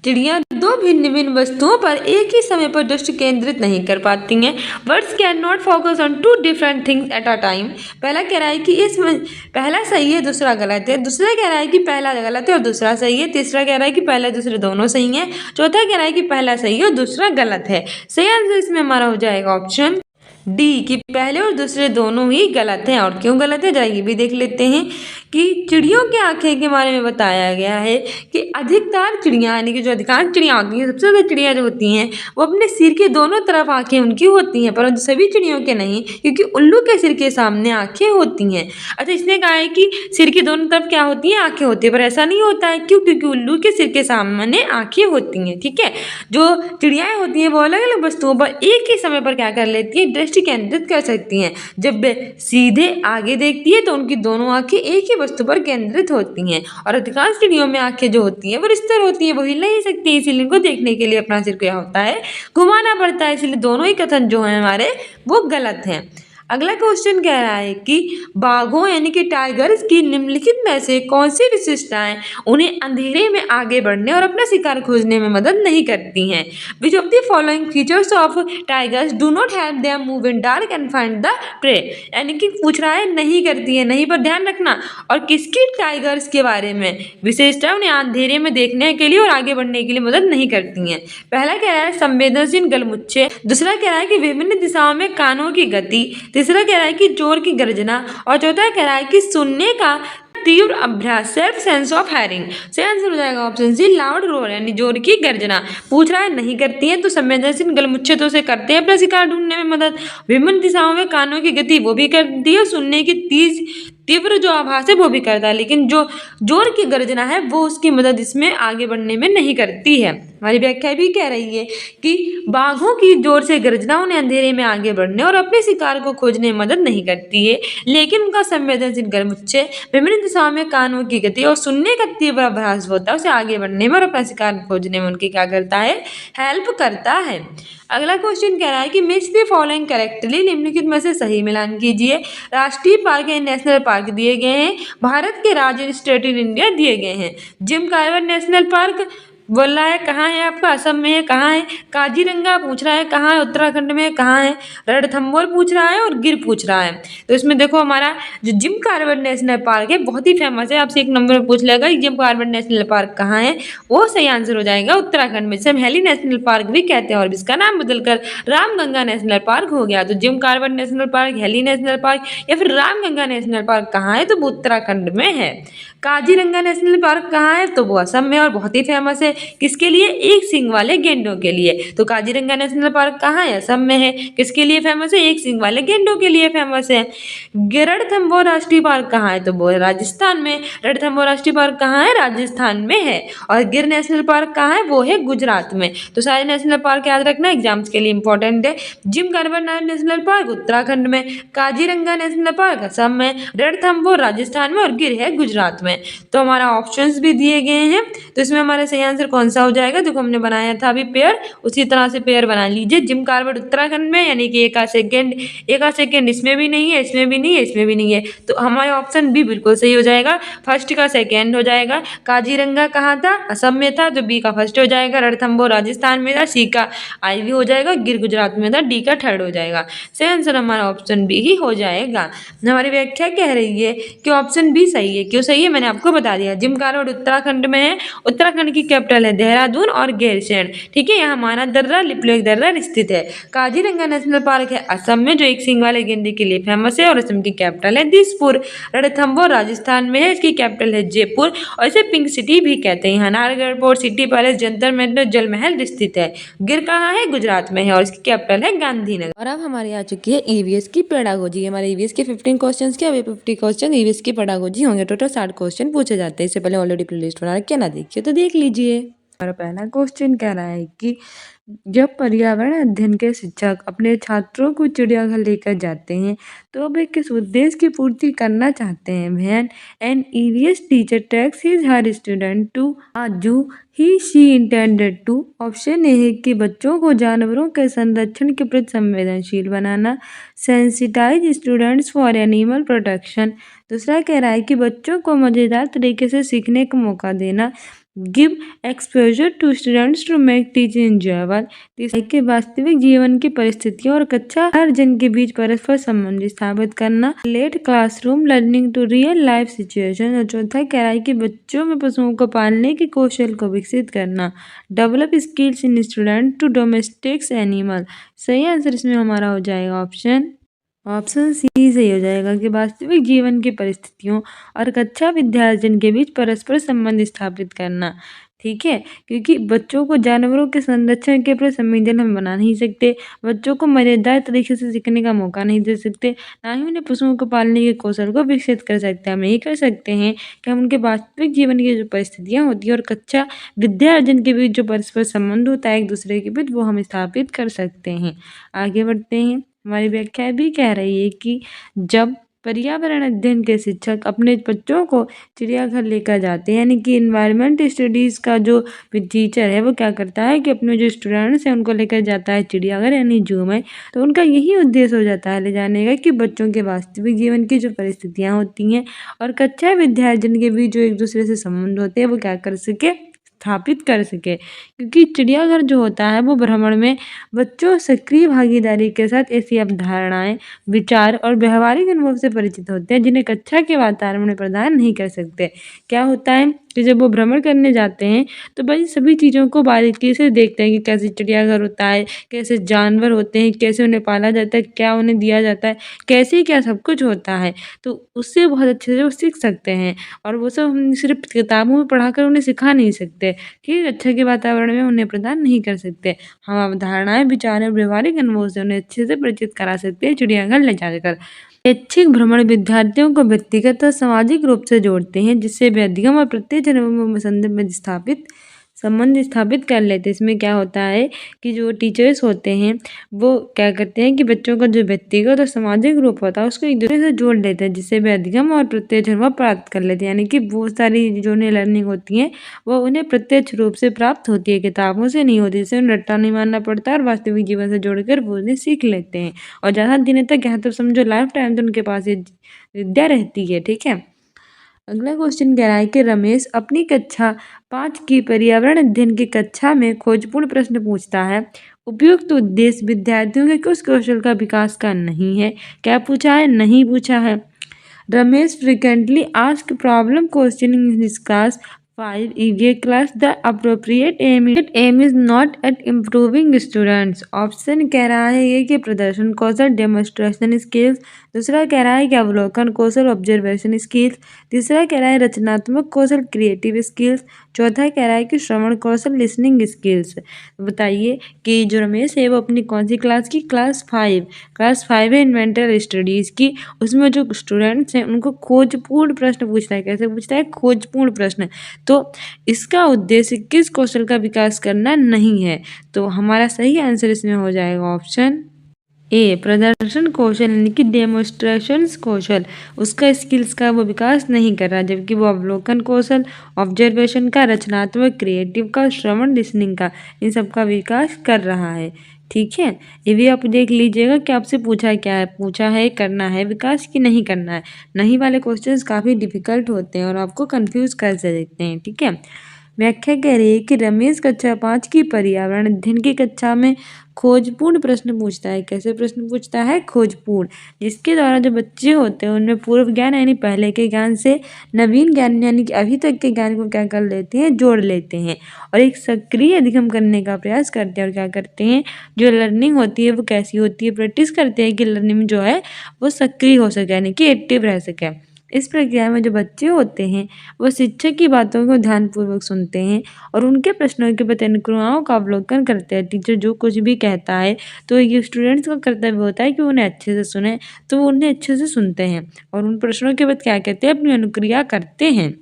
चिड़ियाँ दो भिन्न भिन्न वस्तुओं पर एक ही समय पर दृष्टि केंद्रित नहीं कर पाती हैं। Birds can not focus on 2 different things at a time. पहला कह रहा है कि इसमें पहला सही है दूसरा गलत है, दूसरा कह रहा है कि पहला गलत है और दूसरा सही है, तीसरा कह रहा है कि पहला दूसरे दोनों सही है, चौथा कह रहा है कि पहला सही है और दूसरा गलत है। सही आंसर इसमें हमारा हो जाएगा ऑप्शन डी कि पहले और दूसरे दोनों ही गलत हैं। और क्यों गलत है जरा ये भी देख लेते हैं कि चिड़ियों की आंखें के बारे में बताया गया है कि अधिकतर चिड़ियाँ यानी कि जो अधिकांश चिड़ियाँ होती हैं, सबसे ज़्यादा चिड़ियाँ जो होती हैं वो अपने सिर के दोनों तरफ आंखें उनकी होती हैं, परंतु सभी चिड़ियों के नहीं, क्योंकि उल्लू के सिर के सामने आंखें होती हैं। अच्छा, इसने कहा है कि सिर के दोनों तरफ क्या होती हैं, आंखें होती है, पर ऐसा नहीं होता है। क्यों? क्योंकि उल्लू के सिर के सामने आंखें होती हैं। ठीक है, जो चिड़ियाएँ होती हैं वो अलग अलग वस्तुओं पर एक ही समय पर क्या कर लेती है, दृष्टि केंद्रित कर सकती हैं। जब वे सीधे आगे देखती है तो उनकी दोनों आंखें एक ही वस्तु पर केंद्रित होती हैं, और अधिकांश चिड़ियों में आंखें जो होती हैं वो स्थिर होती हैं, वो हिल नहीं सकती, इसीलिए इनको देखने के लिए अपना सिर क्या होता है, घुमाना पड़ता है। इसलिए दोनों ही कथन जो हैं हमारे वो गलत हैं। अगला क्वेश्चन कह रहा है कि बाघों यानी कि टाइगर्स की निम्नलिखित में से कौन सी विशेषताएं उन्हें अंधेरे में आगे बढ़ने और अपना शिकार खोजने में मदद नहीं करती हैं। Which of the following features of tigers do not help them move in dark and find the prey. यानी कि पूछ रहा है नहीं करती है, नहीं पर ध्यान रखना, और किसकी टाइगर्स के बारे में विशेषता उन्हें अंधेरे में देखने के लिए और आगे बढ़ने के लिए मदद नहीं करती हैं। पहला कह रहा है संवेदनशील गलमुच्छे, दूसरा कह रहा है कि विभिन्न दिशाओं में कानों की गति, तीसरा कह रहा है कि जोर की गर्जना, और चौथा कह रहा है कि सुनने का तीव्र अभ्यास, सेल्फ सेंस ऑफ हेयरिंग। सही आंसर हो जाएगा ऑप्शन सी, लाउड रोर यानी जोर की गर्जना। पूछ रहा है नहीं करती है, तो संवेदनशील गलमुच्छे तो उसे करते हैं अपना शिकार ढूंढने में मदद, विभिन्न दिशाओं में कानों की गति वो भी करती है, सुनने की तीव्र जो आभास है वो भी करता है, लेकिन जो जोर की गर्जना है वो उसकी मदद इसमें आगे बढ़ने में नहीं करती है। हमारी व्याख्या भी कह रही है कि बाघों की जोर से गर्जना उन्हें अंधेरे में आगे बढ़ने और अपने शिकार को खोजने में मदद नहीं करती है, लेकिन उनका संवेदनशील गलमुच्छे विभिन्न दिशाओं में कानों की गति और सुनने का तीव्र आभास होता है, उसे आगे बढ़ने में और अपना शिकार खोजने में उनकी क्या करता है, हेल्प करता है। अगला क्वेश्चन कह रहा है कि मिक्स द फॉलोइंग करेक्टली, निम्नलिखित में से सही मिलान कीजिए। राष्ट्रीय पार्क या नेशनल पार्क दिए गए हैं, भारत के राज्य स्टेट इन इंडिया दिए गए हैं। जिम कार्बेट नेशनल पार्क बोल रहा है कहाँ है आपका, असम में है, कहाँ है। काजीरंगा पूछ रहा है कहाँ है, उत्तराखंड में है, कहाँ है। रणथंभौर पूछ रहा है और गिर पूछ रहा है। तो इसमें देखो हमारा जो जिम कार्बेट नेशनल पार्क है बहुत ही फेमस है, आपसे 1 नंबर में पूछ लेगा जिम कार्बेट नेशनल पार्क कहाँ है, वो सही आंसर हो जाएगा उत्तराखंड में, जिसे हम हेली नेशनल पार्क भी कहते हैं और इसका नाम बदलकर रामगंगा नेशनल पार्क हो गया। तो Jim Corbett National Park, Hailey National Park या फिर रामगंगा नेशनल पार्क कहाँ है, तो वो उत्तराखंड में है। काजीरंगा नेशनल पार्क कहाँ है, तो वो असम में और बहुत ही फेमस है, किसके लिए, एक सींग वाले गेंडों के लिए। तो काजीरंगा नेशनल पार्क कहाँ है, असम में है, किसके लिए फेमस है, एक सींग वाले गेंडों के लिए फेमस है। रणथंभौर राष्ट्रीय पार्क कहाँ है, तो वो राजस्थान में। रणथंभौर राष्ट्रीय पार्क कहाँ है, राजस्थान में है। और गिर नेशनल पार्क कहाँ है, वो है गुजरात में। तो सारे नेशनल पार्क याद रखना, एग्जाम्स के लिए इंपॉर्टेंट है। Jim Corbett National Park Uttarakhand में, काजीरंगा नेशनल पार्क असम में, रणथंभौर राजस्थान में और गिर है गुजरात में। तो हमारा ऑप्शंस भी दिए गए हैं, तो इसमें हमारा सही आंसर कौन सा हो जाएगा, देखो हमने बनाया था अभी पेयर, उसी तरह से पेयर बना लीजिए। जिम कार्बेट उत्तराखंड में यानी कि एक सेकेंड इसमें भी नहीं है, इसमें भी नहीं है, इसमें भी नहीं है, तो हमारे ऑप्शन बी बिल्कुल सही हो जाएगा। फर्स्ट का सेकेंड हो जाएगा। काजीरंगा कहाँ था, असम में था, तो बी का फर्स्ट हो जाएगा। रणथंभौर राजस्थान में था, सी का आई भी हो जाएगा। गिर गुजरात में था, डी का थर्ड हो जाएगा। सही आंसर हमारा ऑप्शन बी ही हो जाएगा। हमारी व्याख्या कह रही है कि ऑप्शन बी सही है। क्यों सही है मैंने आपको बता दिया। जिम कार्बेट उत्तराखंड में है, उत्तराखंड की कैपिटल कैपिटल है देहरादून और गैरसैंण। ठीक है, यहाँ हमारा दर्रा लिपुलेख दर्रा स्थित है। काजीरंगा नेशनल पार्क है असम में, जो एक सींग वाले गेंडे के लिए फेमस है, और असम की कैपिटल है दिसपुर। रणथंबोर राजस्थान में है, इसकी कैपिटल है जयपुर, और इसे पिंक सिटी भी कहते हैं। यहाँ Nahargarh fort, city palace, Jantar Mantar, जल महल स्थित है। गिर कहाँ है? गुजरात में है, और इसकी कैपिटल है गांधीनगर। और अब हमारी आ चुकी है ईवीएस की पेडागोजी। हमारे ईवीएस के 15 क्वेश्चंस के, अब 50 क्वेश्चन ईवीएस की पेडागोजी होंगे। टोटल 60 क्वेश्चन पूछे जाते हैं। इससे पहले ऑलरेडी प्लेलिस्ट बना रखी है, ना देखिए तो देख लीजिए। हमारा पहला क्वेश्चन कह रहा है कि जब पर्यावरण अध्ययन के शिक्षक अपने छात्रों को चिड़ियाघर लेकर जाते हैं तो वे किस उद्देश्य की पूर्ति करना चाहते हैं? When an EVS teacher takes his her student to a zoo he she intended to. Option A है कि बच्चों को जानवरों के संरक्षण के प्रति संवेदनशील बनाना, sensitise students for animal protection. दूसरा कह रहा है कि बच्चों को मजेदार तरीके से सीखने का मौका देना, give exposure to students to make teaching enjoyable. तीसरा कि वास्तविक जीवन की परिस्थितियों और कक्षा हर जन के बीच परस्पर संबंध स्थापित करना, let classroom learning to real life situation. और चौथा कह रहा है कि बच्चों में पशुओं को पालने के कौशल को विकसित करना, develop skills in student to domestics animal. सही आंसर इसमें हमारा हो जाएगा ऑप्शन सी सही हो जाएगा कि वास्तविक जीवन की परिस्थितियों और कक्षा विद्यार्जन के बीच परस्पर संबंध स्थापित करना। ठीक है, क्योंकि बच्चों को जानवरों के संरक्षण के प्रति संवेदनशील हम बना नहीं सकते, बच्चों को मजेदार तरीके से सीखने का मौका नहीं दे सकते, ना ही उन्हें पशुओं को पालने के कौशल को विकसित कर सकते हैं। हम यही कर सकते हैं कि हम उनके वास्तविक जीवन की जो परिस्थितियाँ होती हैं और कक्षा विद्यार्जन के बीच जो परस्पर संबंध होता है एक दूसरे के बीच, वो हम स्थापित कर सकते हैं। आगे बढ़ते हैं। हमारी व्याख्या भी कह रही है कि जब पर्यावरण अध्ययन के शिक्षक अपने बच्चों को चिड़ियाघर लेकर जाते हैं, यानी कि इन्वायरमेंट स्टडीज़ का जो टीचर है वो क्या करता है कि अपने जो स्टूडेंट्स हैं उनको लेकर जाता है चिड़ियाघर यानी जू में, तो उनका यही उद्देश्य हो जाता है ले जाने का कि बच्चों के वास्तविक जीवन की जो परिस्थितियाँ होती हैं और कक्षा विद्यार्जन के बीच जो एक दूसरे से संबंध होते हैं वो क्या कर सके, स्थापित कर सके। क्योंकि चिड़ियाघर जो होता है वो भ्रमण में बच्चों सक्रिय भागीदारी के साथ ऐसी अवधारणाएं, विचार और व्यवहारिक अनुभव से परिचित होते हैं जिन्हें कक्षा के वातावरण में प्रदान नहीं कर सकते। क्या होता है कि जब वो भ्रमण करने जाते हैं तो भाई सभी चीज़ों को बारीकी से देखते हैं कि कैसे चिड़ियाघर होता है, कैसे जानवर होते हैं, कैसे उन्हें पाला जाता है, क्या उन्हें दिया जाता है, कैसे क्या सब कुछ होता है, तो उससे बहुत अच्छे से वो सीख सकते हैं। और वो सब हम सिर्फ किताबों में पढ़ाकर उन्हें सिखा नहीं सकते, ठीक है, कक्षा के वातावरण में उन्हें प्रदान नहीं कर सकते। हम अवधारणाएं, विचार और व्यवहारिक अनुभव से उन्हें अच्छे से परिचित करा सकते हैं चिड़ियाघर ले जाकर। ऐच्छिक भ्रमण विद्यार्थियों को व्यक्तिगत और सामाजिक रूप से जोड़ते हैं जिससे वे अधिगम और प्रत्यक्ष अनुभव में संबंध स्थापित कर लेते हैं। इसमें क्या होता है कि जो टीचर्स होते हैं वो क्या करते हैं कि बच्चों का जो व्यक्तिगत और सामाजिक रूप होता है उसको एक दूसरे से जोड़ लेते हैं जिससे वे अधिगम और प्रत्यक्ष अनुभव प्राप्त कर लेते हैं। यानी कि बहुत सारी जो उन्हें लर्निंग होती है वो उन्हें प्रत्यक्ष रूप से प्राप्त होती है, किताबों से नहीं होती, जिससे उन्हें रट्टा नहीं मारना पड़ता और वास्तविक जीवन से जोड़कर वो उन्हें सीख लेते हैं। और ज़्यादा दिनों तक यहाँ तो समझो लाइफ टाइम तो उनके पास ये विद्या रहती है। ठीक है, अगला क्वेश्चन कह रहा है कि रमेश अपनी कक्षा 5 की पर्यावरण अध्ययन की कक्षा में खोजपूर्ण प्रश्न पूछता है। उपयुक्त उद्देश्य विद्यार्थियों के किस कौशल का विकास का नहीं है। क्या पूछा है? नहीं पूछा है। Ramesh frequently asked problem questioning in his class 5 EVA class. The appropriate aim is not at improving students. Option कह रहा है ये कि प्रदर्शन कौशल डेमोन्स्ट्रेशन स्किल्स, दूसरा कह रहा है कि अवलोकन कौशल ऑब्जर्वेशन स्किल्स, तीसरा कह रहा है रचनात्मक कौशल क्रिएटिव स्किल्स, चौथा कह रहा है कि श्रवण कौशल लिसनिंग स्किल्स। बताइए कि जो रमेश है वो अपनी कौन सी क्लास की? क्लास 5 है इन्वेंटल स्टडीज़ की। उसमें जो स्टूडेंट्स हैं उनको खोजपूर्ण प्रश्न पूछता है। कैसे पूछता है? खोजपूर्ण प्रश्न। तो इसका उद्देश्य किस कौशल का विकास करना नहीं है, तो हमारा सही आंसर इसमें हो जाएगा ऑप्शन ए प्रदर्शन कौशल, यानी कि डेमोन्स्ट्रेशंस कौशल, उसका स्किल्स का वो विकास नहीं कर रहा, जबकि वो अवलोकन कौशल, ऑब्जर्वेशन का, रचनात्मक क्रिएटिव का, श्रवण लिसनिंग का, इन सब का विकास कर रहा है। ठीक है, ये भी आप देख लीजिएगा कि आपसे पूछा क्या है, पूछा है करना है विकास कि नहीं करना है। नहीं वाले क्वेश्चंस काफ़ी डिफिकल्ट होते हैं और आपको कंफ्यूज कर सकते हैं। ठीक है, व्याख्या कह रही है कि रमेश कक्षा 5 की पर्यावरण अध्ययन की कक्षा में खोजपूर्ण प्रश्न पूछता है। कैसे प्रश्न पूछता है? खोजपूर्ण, जिसके द्वारा जो बच्चे होते हैं उनमें पूर्व ज्ञान यानी पहले के ज्ञान से नवीन ज्ञान यानी कि अभी तक के ज्ञान को क्या कर लेते हैं? जोड़ लेते हैं और एक सक्रिय अधिगम करने का प्रयास करते हैं। और क्या करते हैं? जो लर्निंग होती है वो कैसी होती है? प्रैक्टिस करते हैं कि लर्निंग जो है वो सक्रिय हो सके यानी कि एक्टिव रह सके। इस प्रक्रिया में जो बच्चे होते हैं वो शिक्षक की बातों को ध्यानपूर्वक सुनते हैं और उनके प्रश्नों के प्रति अनुक्रियाओं का अवलोकन करते हैं। टीचर जो कुछ भी कहता है तो ये स्टूडेंट्स का कर्तव्य होता है कि उन्हें अच्छे से सुने, तो वो उन्हें अच्छे से सुनते हैं और उन प्रश्नों के बाद क्या कहते हैं? अपनी अनुक्रिया करते हैं।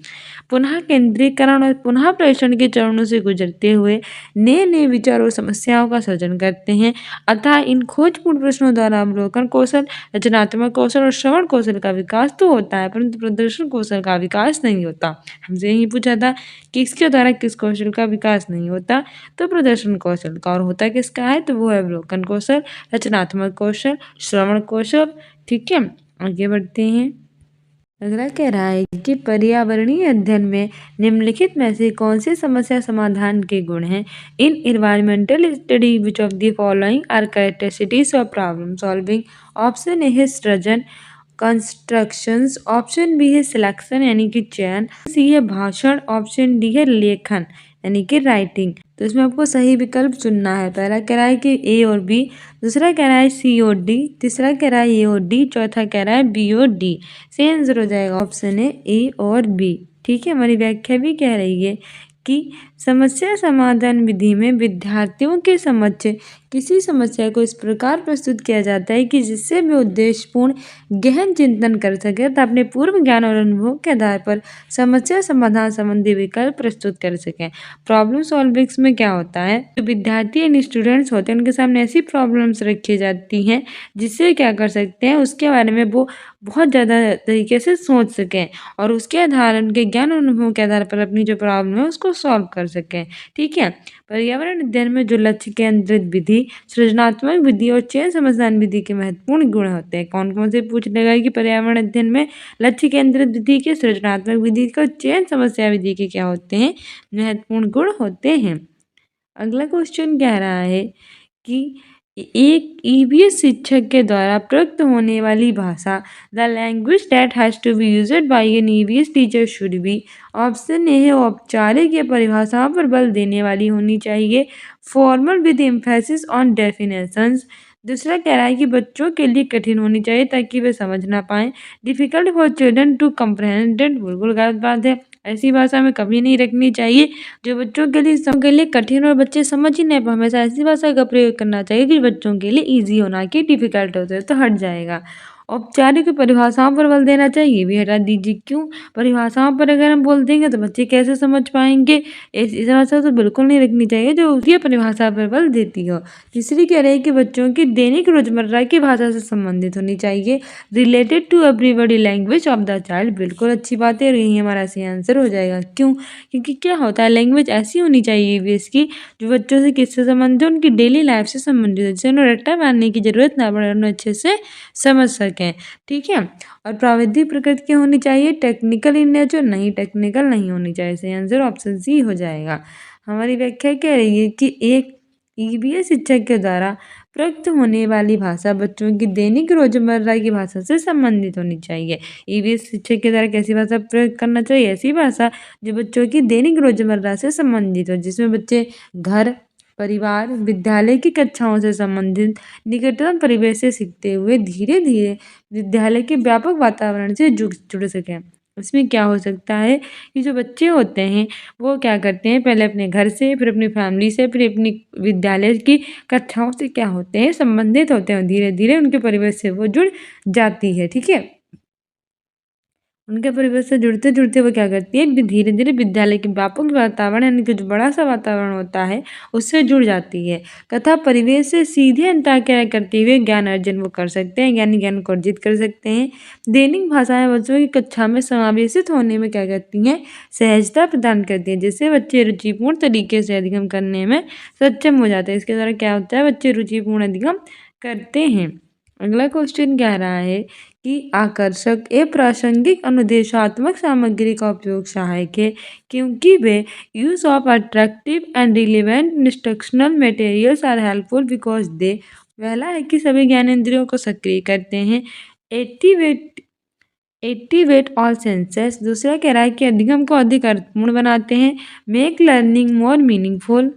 पुनः केंद्रीकरण और पुनः प्रेषण के चरणों से गुजरते हुए नए नए विचार और समस्याओं का सृजन करते हैं। अतः इन खोजपूर्ण प्रश्नों द्वारा अवलोकन कौशल, रचनात्मक कौशल और श्रवण कौशल का विकास तो होता है, परंतु प्रदर्शन कौशल का विकास नहीं होता। हमसे यही पूछा था कि इसके द्वारा किस कौशल का विकास नहीं होता? तो प्रदर्शन कौशल का। और होता किसका है? तो वो है अवलोकन कौशल, रचनात्मक कौशल, श्रवण कौशल। ठीक है, आगे बढ़ते हैं। अगला कह रहा है कि पर्यावरणीय अध्ययन में निम्नलिखित में से कौन सी समस्या समाधान के गुण हैं? In environmental study which of the following are characteristics of problem solving? Option A है सृजन, कंस्ट्रक्शंस, ऑप्शन बी है सिलेक्शन यानी कि चयन, सी है भाषण, ऑप्शन डी है लेखन यानी कि राइटिंग। तो इसमें आपको सही विकल्प चुनना है। पहला कह रहा है कि ए और बी, दूसरा कह रहा है सी और डी, तीसरा कह रहा है ए और डी, चौथा कह रहा है बी और डी। सही आंसर हो जाएगा ऑप्शन है ए और बी। ठीक है, हमारी व्याख्या भी कह रही है कि समस्या समाधान विधि में विद्यार्थियों के समक्ष किसी समस्या को इस प्रकार प्रस्तुत किया जाता है कि जिससे वे उद्देश्यपूर्ण गहन चिंतन कर सके तथा अपने पूर्व ज्ञान और अनुभव के आधार पर समस्या समाधान संबंधी विकल्प प्रस्तुत कर सकें। प्रॉब्लम सॉल्विंग्स में क्या होता है? जो विद्यार्थी यानी स्टूडेंट्स होते हैं उनके सामने ऐसी प्रॉब्लम्स रखी जाती हैं जिससे क्या कर सकते हैं, उसके बारे में वो बहुत ज़्यादा तरीके से सोच सकें और उसके आधार उनके ज्ञान और अनुभव के आधार पर अपनी जो प्रॉब्लम है उसको सॉल्व कर सकें। ठीक है, पर्यावरण अध्ययन में जो लक्ष्य केंद्रित विधि, सृजनात्मक विधि और चयन समाधान विधि के महत्वपूर्ण गुण होते हैं। कौन कौन से पूछ लेगा कि पर्यावरण अध्ययन में लक्ष्य केंद्रित विधि के, सृजनात्मक विधि के और चयन समस्या विधि के क्या होते हैं? महत्वपूर्ण गुण होते हैं। अगला क्वेश्चन कह रहा है कि एक ईवीएस शिक्षक के द्वारा प्रयुक्त होने वाली भाषा, the language that has to be used by an EVS teacher should be. Option A है औपचारिक या परिभाषाओं पर बल देने वाली होनी चाहिए, formal with emphasis on definitions. दूसरा कह रहा है कि बच्चों के लिए कठिन होनी चाहिए ताकि वे समझ ना पाएं, difficult for children to comprehend. बिल्कुल गलत बात है, ऐसी भाषा में कभी नहीं रखनी चाहिए जो बच्चों के लिए कठिन और बच्चे समझ ही नहीं पाए। हमेशा ऐसी भाषा का प्रयोग करना चाहिए कि बच्चों के लिए ईजी होना, कि डिफिकल्ट होता है तो हट जाएगा। औपचारिक परिभाषाओं पर बल देना चाहिए, भी हटा दीजिए। क्यों? परिभाषाओं पर अगर हम बोल देंगे तो बच्चे कैसे समझ पाएंगे? ऐसी भाषा तो बिल्कुल नहीं रखनी चाहिए जो उसकी परिभाषा पर बल देती हो। तीसरी कह रही है कि बच्चों की दैनिक रोजमर्रा की भाषा से संबंधित होनी चाहिए, related to everybody language of the child. बिल्कुल अच्छी बात है और यही हमारा सही आंसर हो जाएगा। क्यों? क्योंकि क्या होता है, लैंग्वेज ऐसी होनी चाहिए इसकी जो बच्चों से किससे संबंधित हो, उनकी डेली लाइफ से संबंधित हो, जिससे उन्हें रट्टा मारने की जरूरत ना पड़े, उन्हें अच्छे से समझ सकें। ठीक है, और प्राविधिक प्रकृति की होनी चाहिए, टेक्निकल इन नेचर नहीं, टेक्निकल नहीं होनी चाहिए। सही आंसर ऑप्शन सी हो जाएगा। हमारी व्याख्या कह रही है कि एक ईवीएस शिक्षक के द्वारा प्रयुक्त होने वाली भाषा बच्चों की दैनिक रोजमर्रा की भाषा से संबंधित होनी चाहिए। ईवीएस शिक्षक के द्वारा कैसी भाषा प्रयोग करना चाहिए? ऐसी भाषा जो बच्चों की दैनिक रोजमर्रा से संबंधित हो, जिसमें बच्चे घर, परिवार, विद्यालय की कक्षाओं से संबंधित निकटतम परिवेश से सीखते हुए धीरे धीरे विद्यालय के व्यापक वातावरण से जुड़ सकें। इसमें क्या हो सकता है कि जो बच्चे होते हैं वो क्या करते हैं, पहले अपने घर से, फिर अपनी फैमिली से, फिर अपनी विद्यालय की कक्षाओं से क्या होते हैं, संबंधित होते हैं। धीरे धीरे उनके परिवेश से वो जुड़ जाती है। ठीक है, उनके परिवेश से जुड़ते जुड़ते वो क्या करती है, धीरे धीरे विद्यालय के व्यापक वातावरण यानी कि जो बड़ा सा वातावरण होता है उससे जुड़ जाती है तथा परिवेश से सीधे अंतःक्रिया करते हुए ज्ञान अर्जन वो कर सकते हैं, यानी ज्ञान को अर्जित कर सकते हैं। दैनिक भाषाएं बच्चों की कक्षा में समावेशित होने में क्या करती हैं, सहजता प्रदान करती हैं, जिससे बच्चे रुचिपूर्ण तरीके से अधिगम करने में सक्षम हो जाते हैं। इसके द्वारा क्या होता है, बच्चे रुचिपूर्ण अधिगम करते हैं। अगला क्वेश्चन कह रहा है कि आकर्षक एवं प्रासंगिक अनुदेशात्मक सामग्री का उपयोग सहायक है क्योंकि वे use of attractive and relevant instructional materials are helpful because they. पहला है कि सभी ज्ञानेंद्रियों को सक्रिय करते हैं, एक्टिवेट एक्टिवेट ऑल सेंसेस। दूसरा कह रहा है कि अधिगम को अधिक अर्थपूर्ण बनाते हैं, मेक लर्निंग मोर मीनिंगफुल।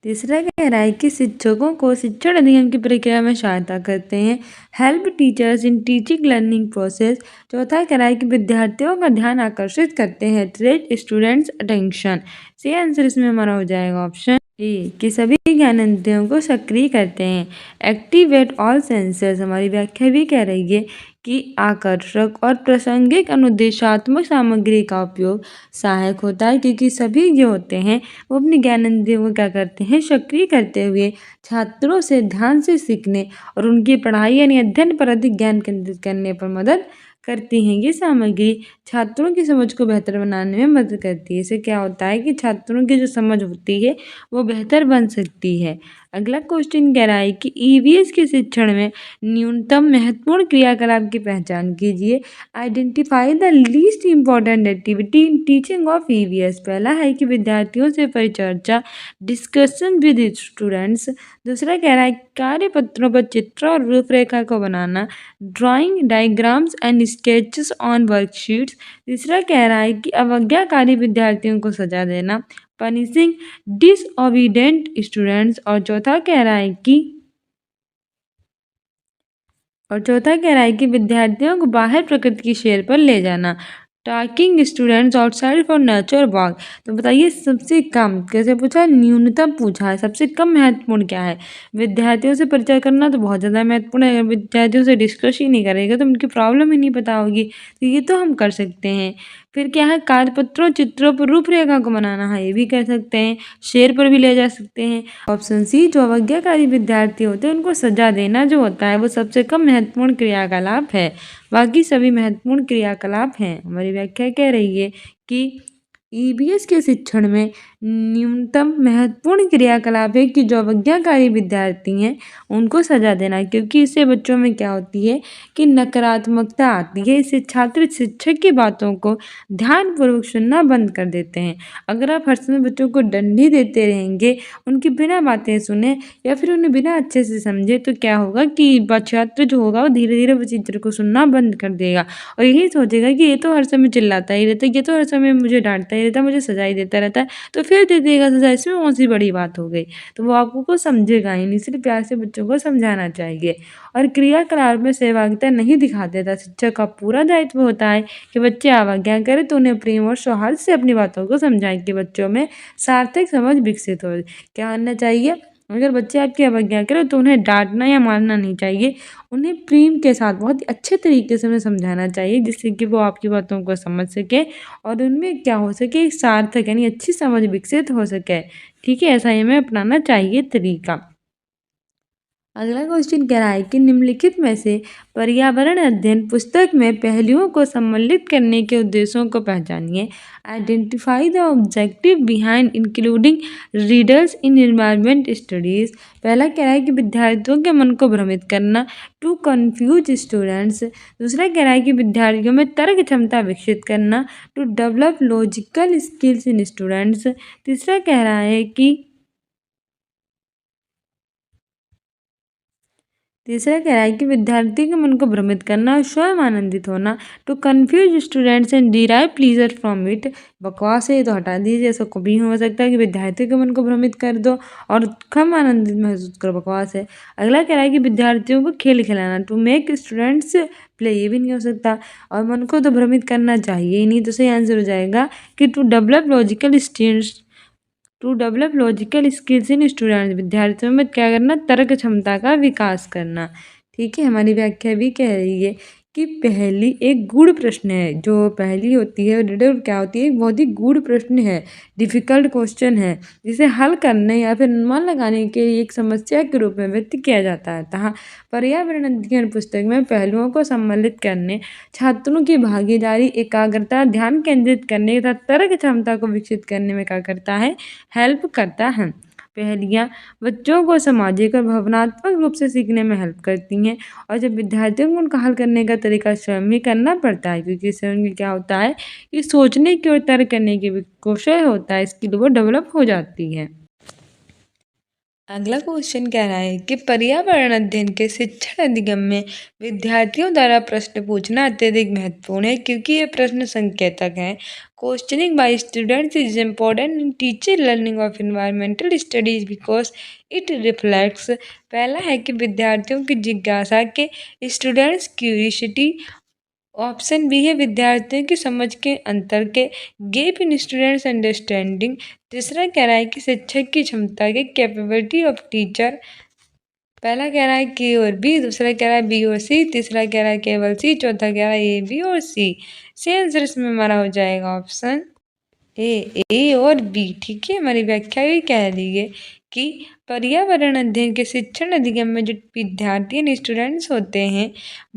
तीसरा कह रहा है कि शिक्षकों को शिक्षण अधिगम की प्रक्रिया में सहायता करते हैं, help teachers in teaching learning process. चौथा कह रहा है कि विद्यार्थियों का ध्यान आकर्षित करते हैं, ट्रेट स्टूडेंट्स अटेंशन। सही आंसर इसमें हमारा हो जाएगा ऑप्शन ए कि सभी ज्ञानेंद्रियों को सक्रिय करते हैं, एक्टिवेट ऑल सेंसेस। हमारी व्याख्या भी कह रही है कि आकर्षक और प्रासंगिक अनुदेशात्मक सामग्री का उपयोग सहायक होता है क्योंकि सभी जो होते हैं वो अपनी ज्ञानेंद्रियों को क्या करते हैं, सक्रिय करते हुए छात्रों से ध्यान से सीखने और उनकी पढ़ाई यानी अध्ययन पर अधिक ज्ञान केंद्रित करने पर मदद करती हैं। ये सामग्री छात्रों की समझ को बेहतर बनाने में मदद करती है। इससे क्या होता है कि छात्रों की जो समझ होती है वो बेहतर बन सकती है। अगला क्वेश्चन कह रहा है कि ईवीएस के शिक्षण में न्यूनतम महत्वपूर्ण क्रियाकलाप की पहचान कीजिए, identify the least important activity in teaching of EVS. पहला है कि विद्यार्थियों से परिचर्चा, डिस्कशन विद स्टूडेंट्स। दूसरा कह रहा है कार्य पत्रों पर चित्र और रूपरेखा को बनाना, drawing diagrams and sketches on worksheets. तीसरा कह रहा है कि अवज्ञाकारी विद्यार्थियों को सजा देना, पनिशिंग डिसओबीडेंट स्टूडेंट्स। और चौथा कह रहा है कि विद्यार्थियों को बाहर प्रकृति की सैर पर ले जाना, talking students outside for nature walk. तो बताइए सबसे कम कैसे पूछा है, न्यूनतम पूछा है, सबसे कम महत्वपूर्ण क्या है। विद्यार्थियों से परिचय करना तो बहुत ज़्यादा महत्वपूर्ण है, अगर विद्यार्थियों से डिस्कस ही नहीं करेगा तो उनकी प्रॉब्लम ही नहीं पता होगी, तो ये तो हम कर सकते हैं। फिर क्या है, कार्यपत्रों चित्रों पर रूपरेखा को बनाना है, ये भी कर सकते हैं, शेर पर भी ले जा सकते हैं। ऑप्शन सी जो अवज्ञाकारी विद्यार्थी होते हैं उनको सजा देना जो होता है वो सबसे कम महत्वपूर्ण क्रियाकलाप है, बाकी सभी महत्वपूर्ण क्रियाकलाप हैं। हमारी व्याख्या कह रही है कि ईवीएस के शिक्षण में न्यूनतम महत्वपूर्ण क्रियाकलाप है कि जो अवज्ञाकारी विद्यार्थी हैं उनको सजा देना, क्योंकि इससे बच्चों में क्या होती है कि नकारात्मकता आती है। इससे छात्र शिक्षक की बातों को ध्यानपूर्वक सुनना बंद कर देते हैं। अगर आप हर समय बच्चों को दंडी देते रहेंगे, उनकी बिना बातें सुने या फिर उन्हें बिना अच्छे से समझे, तो क्या होगा कि छात्र जो होगा वो धीरे धीरे वो चित्र को सुनना बंद कर देगा और यही सोचेगा कि ये तो हर समय चिल्लाता ही रहता है, ये तो हर समय मुझे डांटता ही रहता है, मुझे सजा ही देता रहता है, तो फिर दे देगा सजा, इसमें कौन सी बड़ी बात हो गई। तो वो आपको को समझेगा ही नहीं, इसलिए प्यार से बच्चों को समझाना चाहिए। और क्रियाकलाप में सहभागिता नहीं दिखाते था, शिक्षक का पूरा दायित्व होता है कि बच्चे अवज्ञा करें तो उन्हें प्रेम और सौहार्द से अपनी बातों को समझाएं कि बच्चों में सार्थक समझ विकसित हो। क्या करना चाहिए, अगर बच्चे आपकी अवज्ञा करें तो उन्हें डांटना या मारना नहीं चाहिए, उन्हें प्रेम के साथ बहुत ही अच्छे तरीके से उन्हें समझाना चाहिए जिससे कि वो आपकी बातों को समझ सके और उनमें क्या हो सके, एक सार्थक यानी अच्छी समझ विकसित हो सके। ठीक है, ऐसा ही हमें अपनाना चाहिए तरीका। अगला क्वेश्चन कह रहा है कि निम्नलिखित में से पर्यावरण अध्ययन पुस्तक में पहलुओं को सम्मिलित करने के उद्देश्यों को पहचानिए, identify the objective behind including readers in environment studies. पहला कह रहा है कि विद्यार्थियों के मन को भ्रमित करना, टू कन्फ्यूज स्टूडेंट्स। दूसरा कह रहा है कि विद्यार्थियों में तर्क क्षमता विकसित करना, to develop logical skills in students. तीसरा कह रहा है कि विद्यार्थी के मन को भ्रमित करना और स्वयं आनंदित होना, to confuse students and derive pleasure from it. बकवास है ये तो हटा दीजिए, ऐसा कभी हो सकता है कि विद्यार्थी के मन को भ्रमित कर दो और कम आनंदित महसूस करो, बकवास है। अगला कह रहा है कि विद्यार्थियों को खेल खिलाना, टू मेक स्टूडेंट्स प्ले, ये भी नहीं हो सकता और मन को तो भ्रमित करना चाहिए ही नहीं, तो सही आंसर हो जाएगा कि to develop logical skills in students, विद्यार्थियों में क्या करना, तर्क क्षमता का विकास करना। ठीक है, हमारी व्याख्या भी कह रही है कि पहली एक गूढ़ प्रश्न है, जो पहली होती है रिडल क्या होती है, एक बहुत ही गूढ़ प्रश्न है, डिफिकल्ट क्वेश्चन है, जिसे हल करने या फिर अनुमान लगाने के लिए एक समस्या के रूप में व्यक्त किया जाता है। तथा पर्यावरण अध्ययन पुस्तक में पहलुओं को सम्मिलित करने, छात्रों की भागीदारी, एकाग्रता, ध्यान केंद्रित करने तथा तर्क क्षमता को विकसित करने में क्या करता है, हेल्प करता है। पहेलियाँ बच्चों को सामाजिक और भावनात्मक रूप से सीखने में हेल्प करती हैं। और जब विद्यार्थियों को उनका हल करने का तरीका स्वयं ही करना पड़ता है, क्योंकि इससे उनकी क्या होता है कि सोचने की और तर्क करने की भी कौशल होता है, स्किल वो डेवलप हो जाती है। अगला क्वेश्चन कह रहा है कि पर्यावरण अध्ययन के शिक्षण अधिगम में विद्यार्थियों द्वारा प्रश्न पूछना अत्यधिक महत्वपूर्ण है, क्योंकि ये प्रश्न संकेतक हैं। Questioning by students is important in teacher learning of environmental studies because it reflects. पहला है कि विद्यार्थियों की जिज्ञासा के स्टूडेंट्स क्यूरियोसिटी। ऑप्शन बी है विद्यार्थियों की समझ के अंतर के गैप इन स्टूडेंट्स अंडरस्टैंडिंग। तीसरा कह रहा है कि शिक्षक की क्षमता के कैपेबिलिटी ऑफ टीचर। पहला कह रहा है के और बी, दूसरा कह रहा है बी और सी, तीसरा कह रहा है केवल सी, चौथा कह रहा है ए बी और सी। सही आंसर इसमें हमारा हो जाएगा ऑप्शन ए और बी। ठीक है, हमारी व्याख्या भी कह रही है कि पर्यावरण अध्ययन के शिक्षण अधिगम में जो विद्यार्थी यानी स्टूडेंट्स होते हैं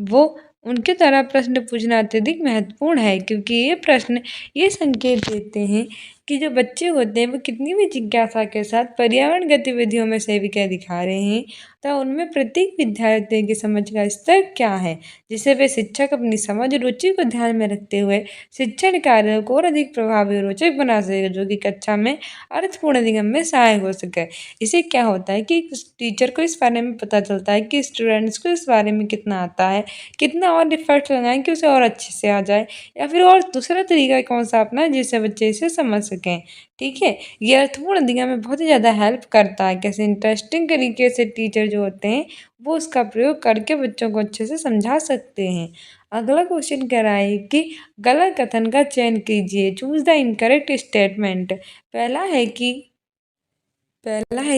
वो उनके द्वारा प्रश्न पूछना अत्यधिक महत्वपूर्ण है, क्योंकि ये प्रश्न ये संकेत देते हैं कि जो बच्चे होते हैं वो कितनी भी जिज्ञासा के साथ पर्यावरण गतिविधियों में सेविका दिखा रहे हैं, तो उनमें प्रत्येक विद्यार्थी की समझ का स्तर क्या है, जिससे वे शिक्षक अपनी समझ और रुचि को ध्यान में रखते हुए शिक्षण कार्य को और अधिक प्रभावी और रोचक बना सके, जो कि कक्षा में अर्थपूर्ण अधिगम में सहायक हो सके। इससे क्या होता है कि टीचर को इस बारे में पता चलता है कि स्टूडेंट्स को इस बारे में कितना आता है, कितना और एफर्ट लगाएं कि उसे और अच्छे से आ जाए, या फिर और दूसरा तरीका कौन सा अपना जिससे बच्चे इसे समझ सकें। ठीक है, ये अर्थपूर्ण अधिगम में बहुत ही ज़्यादा हेल्प करता है। कैसे इंटरेस्टिंग तरीके से टीचर जो होते हैं वो उसका प्रयोग करके बच्चों को अच्छे से समझा सकते हैं। अगला क्वेश्चन कह रहा है कि गलत कथन का चयन कीजिए, चूज द इनकरेक्ट स्टेटमेंट। पहला है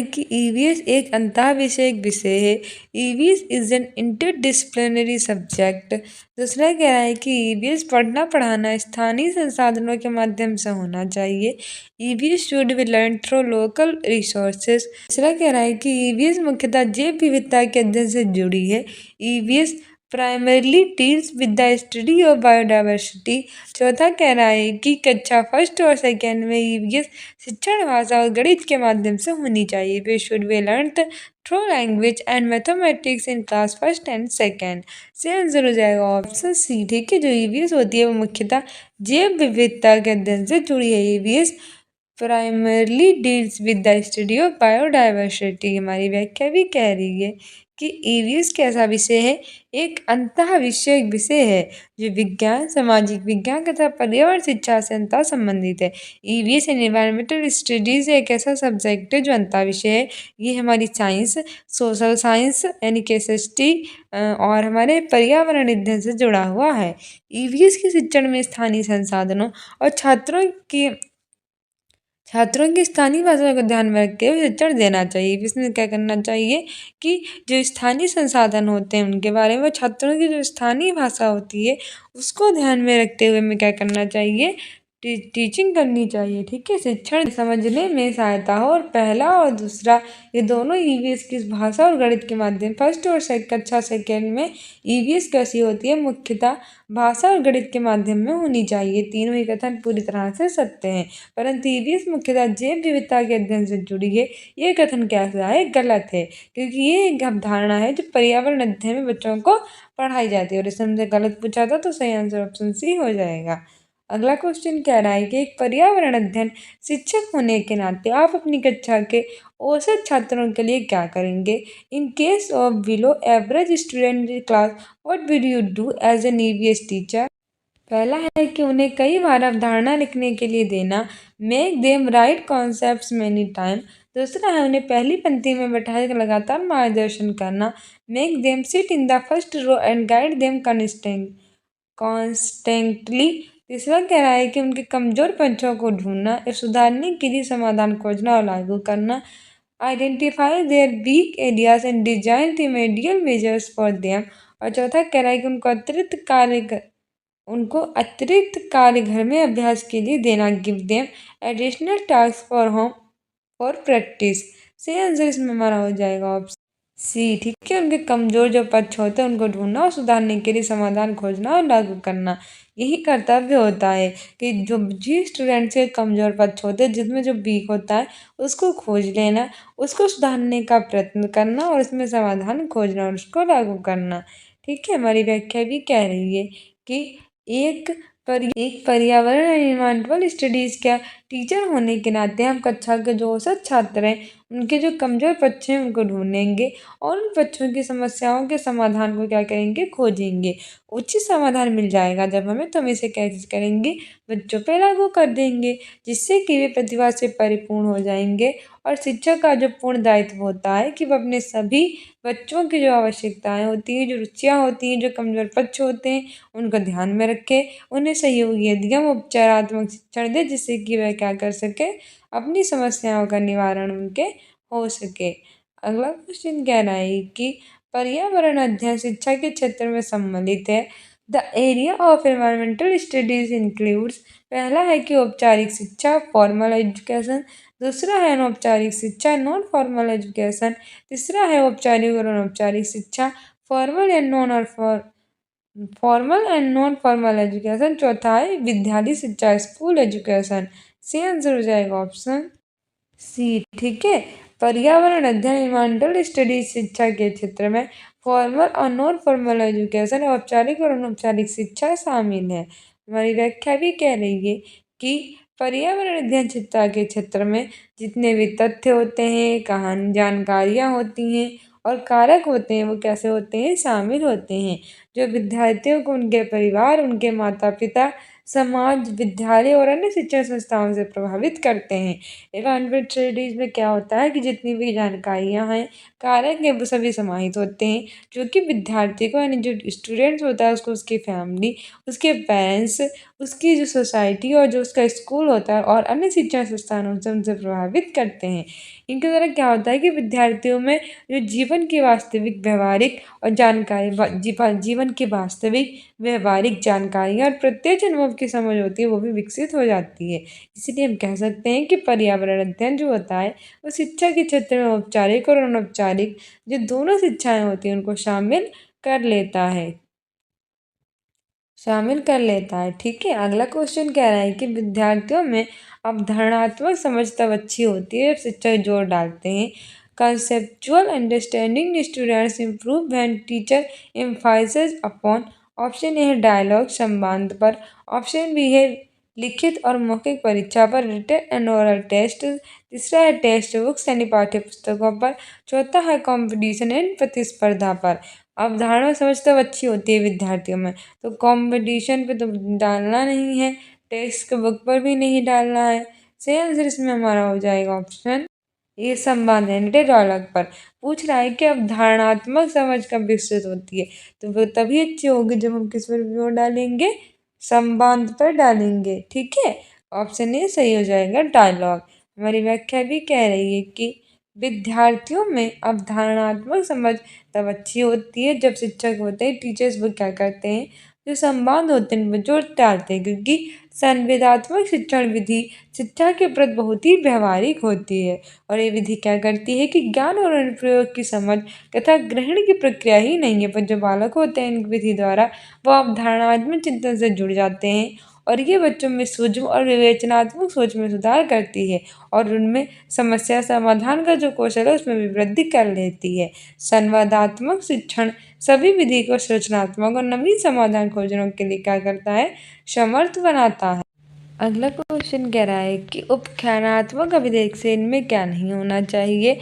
कि ईवीएस एक अंतः विषयक विषय है। EVS is an interdisciplinary subject. दूसरा कह रहा है कि ईवीएस पढ़ना पढ़ाना स्थानीय संसाधनों के माध्यम से होना चाहिए। EVS should be learn through local resources. तीसरा कह रहा है कि ईवीएस मुख्यतः जैव विविधता के अध्ययन से जुड़ी है। EVS primarily deals with the study of biodiversity. चौथा कह रहा है कि कक्षा फर्स्ट और सेकेंड में ईवीएस शिक्षण भाषा और गणित के माध्यम से होनी चाहिए। वे should be learn through language and mathematics in class first and second. से आंसर हो जाएगा ऑप्शन सी। ठीक है, जो ईवीएस होती है वो मुख्यतः जैव विविधता के अध्ययन से जुड़ी है। EVS primarily deals with the study of biodiversity. हमारी व्याख्या भी कह रही है कि ईवीएस कैसा विषय है, एक अंतः विषयक विषय है जो विज्ञान, सामाजिक विज्ञान तथा पर्यावरण शिक्षा से अंतः संबंधित है। ईवीएस एंड एनवायरमेंटल स्टडीज एक ऐसा सब्जेक्ट है जो अंतः विषय है। ये हमारी साइंस, सोशल साइंस यानी कि एसएसटी और हमारे पर्यावरण अध्ययन से जुड़ा हुआ है। ईवीएस के शिक्षण में स्थानीय संसाधनों और छात्रों की स्थानीय भाषा को ध्यान में रखते हुए शिक्षण देना चाहिए। इसमें क्या करना चाहिए कि जो स्थानीय संसाधन होते हैं उनके बारे में, छात्रों की जो स्थानीय भाषा होती है उसको ध्यान में रखते हुए हमें क्या करना चाहिए, टीचिंग करनी चाहिए। ठीक है, शिक्षण समझने में सहायता हो। और पहला और दूसरा ये दोनों ईवीएस की भाषा और गणित के माध्यम फर्स्ट और कक्षा सेकेंड में ईवीएस कैसी होती है, मुख्यतः भाषा और गणित के माध्यम में होनी चाहिए। तीनों ही कथन पूरी तरह से सत्य हैं, परंतु ईवीएस मुख्यतः जैव विविधता के अध्ययन से जुड़ी है। ये कथन कैसा है, गलत है, क्योंकि ये एक अवधारणा है जो पर्यावरण अध्ययन में बच्चों को पढ़ाई जाती है। और इसमें हमसे गलत पूछा था तो सही आंसर ऑप्शन सी हो जाएगा। अगला क्वेश्चन कह रहा है कि एक पर्यावरण अध्ययन शिक्षक होने के नाते आप अपनी कक्षा के औसत छात्रों के लिए क्या करेंगे। In case of below average student class what will you do as an EVS teacher. पहला है कि उन्हें कई बार अवधारणा लिखने के लिए देना, make them right concepts many time. दूसरा है उन्हें पहली पंक्ति में बैठाकर लगातार मार्गदर्शन करना, make them sit in the first row and guide them constantly. तीसरा कह रहा है कि उनके कमजोर पक्षों को ढूंढना, सुधारने के लिए समाधान खोजना और लागू करना, identify there weak areas and design remedial measures for them. और चौथा कह रहा है कि उनको अतिरिक्त कार्य घर में अभ्यास के लिए देना, give them additional task for home for practice. सही आंसर इसमें हमारा हो जाएगा ऑप्शन सी, ठीक है, उनके कमजोर जो पक्ष होते हैं उनको ढूंढना और सुधारने के लिए समाधान खोजना और लागू करना, यही कर्तव्य होता है कि जो जिस स्टूडेंट के कमजोर पक्ष होते हैं, जिसमें जो वीक होता है उसको खोज लेना, उसको सुधारने का प्रयत्न करना और उसमें समाधान खोजना और उसको लागू करना। ठीक है, हमारी व्याख्या भी कह रही है कि एक एक पर्यावरण एनवायरमेंटल स्टडीज का टीचर होने के नाते हम कक्षा के जो औसत छात्र हैं उनके जो कमजोर पक्ष हैं उनको ढूंढेंगे और उन बच्चों की समस्याओं के समाधान को क्या करेंगे, खोजेंगे। उचित समाधान मिल जाएगा जब हमें, तो हम इसे कैसे करेंगे, बच्चों पे लागू कर देंगे, जिससे कि वे प्रतिभा से परिपूर्ण हो जाएंगे। और शिक्षक का जो पूर्ण दायित्व होता है कि वह अपने सभी बच्चों की जो आवश्यकताएं होती हैं, जो रुचियां होती हैं, जो कमजोर पक्ष होते हैं, उनको ध्यान में रखे, उन्हें सहयोगी एवं उपचारात्मक शिक्षण दे, जिससे कि वह क्या कर सके, अपनी समस्याओं का निवारण उनके हो सके। अगला क्वेश्चन कह रहा है कि पर्यावरण अध्ययन शिक्षा के क्षेत्र में सम्मिलित है। The area of environmental studies includes, पहला है कि औपचारिक शिक्षा फॉर्मल एजुकेशन, दूसरा है अनौपचारिक शिक्षा नॉन फॉर्मल एजुकेशन, तीसरा है औपचारिक और अनौपचारिक शिक्षा formal and non formal education, चौथा है विद्यालय शिक्षा स्कूल एजुकेशन। सी आंसर हो जाएगा ऑप्शन सी। ठीक है, पर्यावरण अध्ययन एनवायरमेंटल स्टडीज शिक्षा के क्षेत्र में फॉर्मल और नॉन फॉर्मल एजुकेशन, औपचारिक और अनौपचारिक शिक्षा शामिल है। हमारी व्याख्या भी कह रही है कि पर्यावरण अध्ययन शिक्षा के क्षेत्र में जितने भी तथ्य होते हैं, कहानी, जानकारियाँ होती हैं और कारक होते हैं, वो कैसे होते हैं, शामिल होते हैं, जो विद्यार्थियों को उनके परिवार, उनके माता पिता, समाज, विद्यालय और अन्य शिक्षण संस्थाओं से प्रभावित करते हैं। एनवायरमेंटल स्टडीज में क्या होता है कि जितनी भी जानकारियाँ हैं, कारक हैं, वो सभी समाहित होते हैं, जो कि विद्यार्थी को, यानी जो स्टूडेंट्स होता है उसको, उसकी फैमिली, उसके पेरेंट्स, उसकी जो सोसाइटी और जो उसका स्कूल होता है और अन्य शिक्षण संस्थानों से उनसे प्रभावित करते हैं। इनके द्वारा क्या होता है कि विद्यार्थियों में जो जीवन की वास्तविक व्यवहारिक और जीवन की वास्तविक व्यवहारिक जानकारी और प्रत्यक्ष अनुभव की समझ होती है, वो भी विकसित हो जाती है। इसलिए हम कह सकते हैं कि पर्यावरण अध्ययन जो होता है वो शिक्षा के क्षेत्र में औपचारिक और अनौपचारिक जो दोनों शिक्षाएं होती हैं उनको शामिल कर लेता है। ठीक है, अगला क्वेश्चन कह रहा है कि विद्यार्थियों में अवधारणात्मक समझ तब अच्छी होती है जब शिक्षक जोर डालते हैं। Conceptual understanding students improve when teacher emphasises upon, option A है डायलॉग संवाद पर, ऑप्शन बी है लिखित और मौखिक परीक्षा पर, रिटन एंड ओरल टेस्ट, तीसरा है टेक्स्ट बुक्स यानी पाठ्य पुस्तकों पर, चौथा है कंपटीशन एंड प्रतिस्पर्धा पर। अवधारणा समझ तब अच्छी होती है विद्यार्थियों में, तो कंपटीशन पे तो डालना नहीं है, टेक्स्ट बुक पर भी नहीं डालना है। सही आंसर इसमें हमारा हो जाएगा ऑप्शन ये, संवाद यानी डायलॉग पर। पूछ रहा है कि अवधारणात्मक समझ कब विकसित होती है, तो वो तभी अच्छी होगी जब हम किस पर जोर डालेंगे, संवाद पर डालेंगे। ठीक है, ऑप्शन ए सही हो जाएगा, डायलॉग। हमारी व्याख्या भी कह रही है कि विद्यार्थियों में अवधारणात्मक समझ तब अच्छी होती है जब शिक्षक होते हैं, टीचर्स, वो क्या करते हैं, जो संवाद होते हैं उन पर जोर डालते हैं, क्योंकि संवेदात्मक शिक्षण विधि शिक्षा के प्रति बहुत ही व्यवहारिक होती है। और ये विधि क्या करती है कि ज्ञान और अनुप्रयोग की समझ तथा ग्रहण की प्रक्रिया ही नहीं है, पर जो बालक होते हैं इन विधि द्वारा वो अवधारणात्मक चिंतन से जुड़ जाते हैं और ये बच्चों में सूक्ष्म और विवेचनात्मक सोच में सुधार करती है और उनमें समस्या समाधान का जो कौशल है उसमें भी वृद्धि कर लेती है। संवादात्मक शिक्षण सभी विधि को रचनात्मक और नवीन समाधान खोजने के लिए क्या करता है, समर्थ बनाता है। अगला क्वेश्चन कह रहा है कि उपख्यानात्मक अभिलेख से इनमें क्या नहीं होना चाहिए,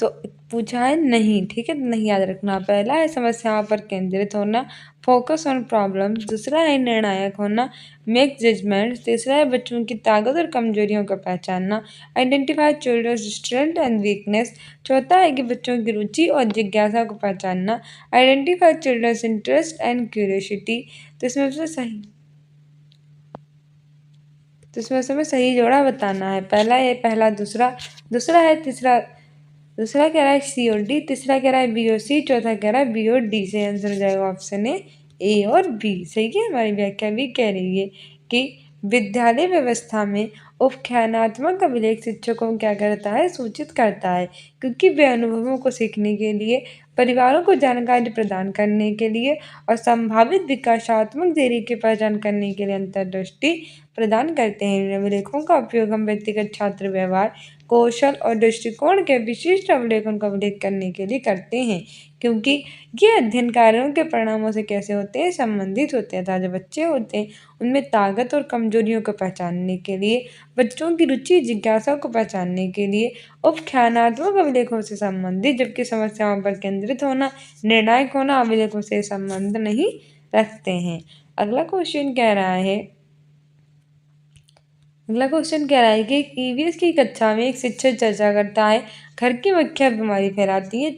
तो पूछा है नहीं। ठीक है, तो नहीं याद रखना। पहला है समस्याओं पर केंद्रित होना, फोकस ऑन प्रॉब्लम, दूसरा है निर्णायक होना, मेक जजमेंट, तीसरा है बच्चों की ताकत और कमजोरियों को पहचानना, identify children's strength and weakness, चौथा है कि बच्चों की रुचि और जिज्ञासा को पहचानना, identify children's interest and curiosity. तो इसमें से हमें सही जोड़ा बताना है। पहला है पहला, दूसरा, दूसरा है तीसरा, दूसरा कह रहा है सी और डी, तीसरा कह रहा है बी और सी, चौथा कह रहा है बी और डी। से आंसर हो जाएगा ऑप्शन ए और बी। सही है, हमारी व्याख्या भी कह रही है कि विद्यालय व्यवस्था में उपख्यानात्मक अभिलेख शिक्षकों को क्या करता है, सूचित करता है, क्योंकि वे अनुभवों को सीखने के लिए, परिवारों को जानकारी प्रदान करने के लिए और संभावित विकासात्मक देरी की पहचान करने के लिए अंतर्दृष्टि प्रदान करते हैं। इन अभिलेखों का उपयोग हम व्यक्तिगत छात्र व्यवहार, कौशल और दृष्टिकोण के विशिष्ट अवलोकन का उल्लेख करने के लिए करते हैं, क्योंकि ये अध्ययन कार्यों के परिणामों से कैसे होते हैं, संबंधित होते हैं। जो बच्चे होते हैं उनमें ताकत और कमजोरियों को पहचानने के लिए, बच्चों की रुचि जिज्ञासा को पहचानने के लिए उपख्यानात्मक अभिलेखों से संबंधित, जबकि समस्याओं पर केंद्रित होना, निर्णायक होना अभिलेखों से संबंध नहीं रखते हैं। अगला क्वेश्चन कह रहा है कि ईवीएस की कक्षा में एक शिक्षक चर्चा करता है, घर की मक्खियां बीमारी फैलाती है।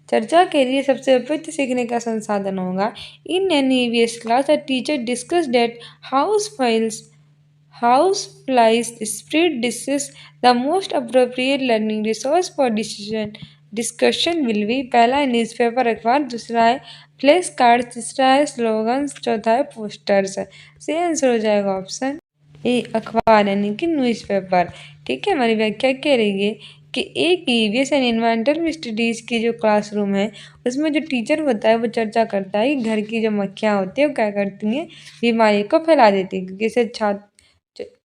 चर्चा के लिए सबसे उपयुक्त सीखने का संसाधन होगा। In an EVS class a teacher discuss that house flies spread disease. The most appropriate learning resource for discussion will be. पहला है न्यूज़पेपर अखबार, दूसरा है फ्लैश कार्ड, तीसरा है स्लोगन्स, चौथा है पोस्टर्स। सही आंसर हो जाएगा ऑप्शन ए अखबार यानी कि न्यूज़पेपर। ठीक है, हमारी व्याख्या कह रही है कि एक ईवीएस एंड इन्वायरमेंटल स्टडीज़ की जो क्लासरूम है उसमें जो टीचर होता है वो चर्चा करता है कि घर की जो मक्खियाँ होती हैं वो क्या करती हैं, बीमारी को फैला देती हैं,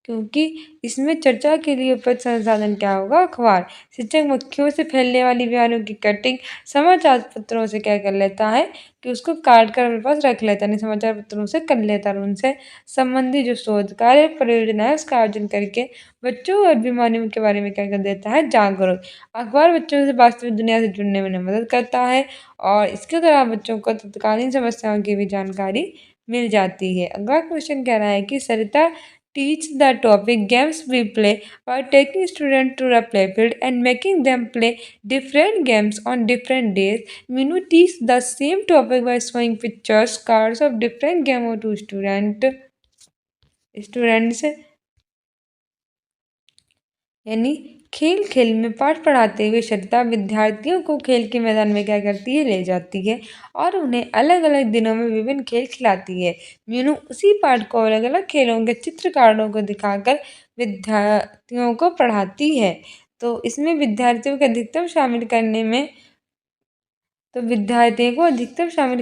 क्योंकि इसमें चर्चा के लिए उपयुक्त संसाधन क्या होगा, अखबार। शिक्षक मक्खियों से फैलने वाली बीमारियों की कटिंग समाचार पत्रों से क्या कर लेता है कि उसको काट कर अपने पास रख लेता है, समाचार पत्रों से कर लेता है और उनसे संबंधित जो शोध कार्य परियोजना है उसका आयोजन करके बच्चों और बीमारियों के बारे में क्या कर देता है, जागरूक। अखबार बच्चों से वास्तविक दुनिया से जुड़ने में मदद करता है और इसके द्वारा बच्चों को तत्कालीन समस्याओं की भी जानकारी मिल जाती है। अगला क्वेश्चन कह रहा है कि सरिता teach the topic games we play by taking students to the playfield and making them play different games on different days. Minu teach the same topic by showing pictures, cards of different games to students यानी खेल खेल में पाठ पढ़ाते हुए सरिता विद्यार्थियों को खेल के मैदान में क्या करती है, ले जाती है और उन्हें अलग अलग दिनों में विभिन्न खेल खिलाती है। मीनू उसी पाठ को अलग अलग खेलों के चित्रकारों को दिखाकर विद्यार्थियों को पढ़ाती है। तो इसमें विद्यार्थियों को अधिकतम शामिल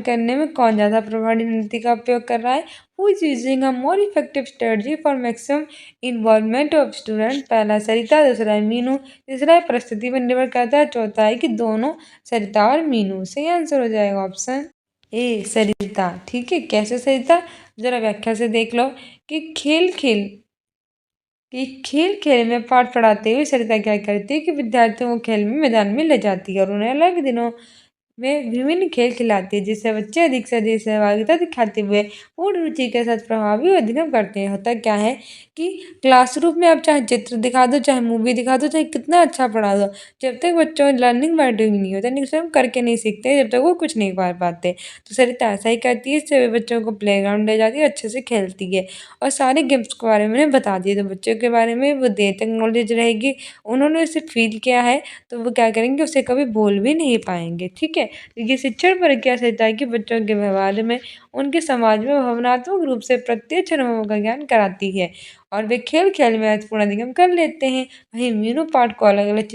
करने में कौन ज़्यादा प्रभावी रणनीति का उपयोग कर रहा है, who is using a more effective strategy for maximum involvement of student. पहला सरिता, दूसरा है मीनू, तीसरा है परिस्थिति पर निर्भर करता है, चौथा है कि दोनों सरिता और मीनू। सही आंसर हो जाएगा ऑप्शन ए सरिता। ठीक है, कैसे सरिता, जरा व्याख्या से देख लो कि खेल खेल में पाठ पढ़ाते हुए सरिता क्या करती है कि विद्यार्थियों को खेल में मैदान में ले जाती है और उन्हें अलग दिनों में विभिन्न खेल खिलाती है, जिससे बच्चे अधिक से अधिक सहभागिता दिखाते हुए पूर्ण रुचि के साथ प्रभावी अध्ययन करते हैं। होता क्या है कि क्लासरूम में आप चाहे चित्र दिखा दो, चाहे मूवी दिखा दो, चाहे कितना अच्छा पढ़ा दो, जब तक बच्चों लर्निंग बाय डूइंग नहीं होता, यानी स्वयं करके नहीं सीखते जब तक वो कुछ नहीं पा पाते। तो सरिता ऐसा ही करती है, इससे बच्चों को प्लेग्राउंड ले जाती है, अच्छे से खेलती है और सारे गेम्स के बारे में उन्हें बता दिए, तो बच्चों के बारे में वो देर तक नॉलेज रहेगी। उन्होंने उसे फील किया है तो वो क्या करेंगे, उसे कभी भूल भी नहीं पाएंगे। ठीक है, ये शिक्षण प्रक्रिया से है कि बच्चों के व्यवहार में, उनके समाज में भावनात्मक रूप से प्रत्यक्ष अनुभवों का ज्ञान कराती है और वे खेल खेल में महत्वपूर्ण अधिगम कर लेते हैं। वहीं मीनू पाठ को अलग अलग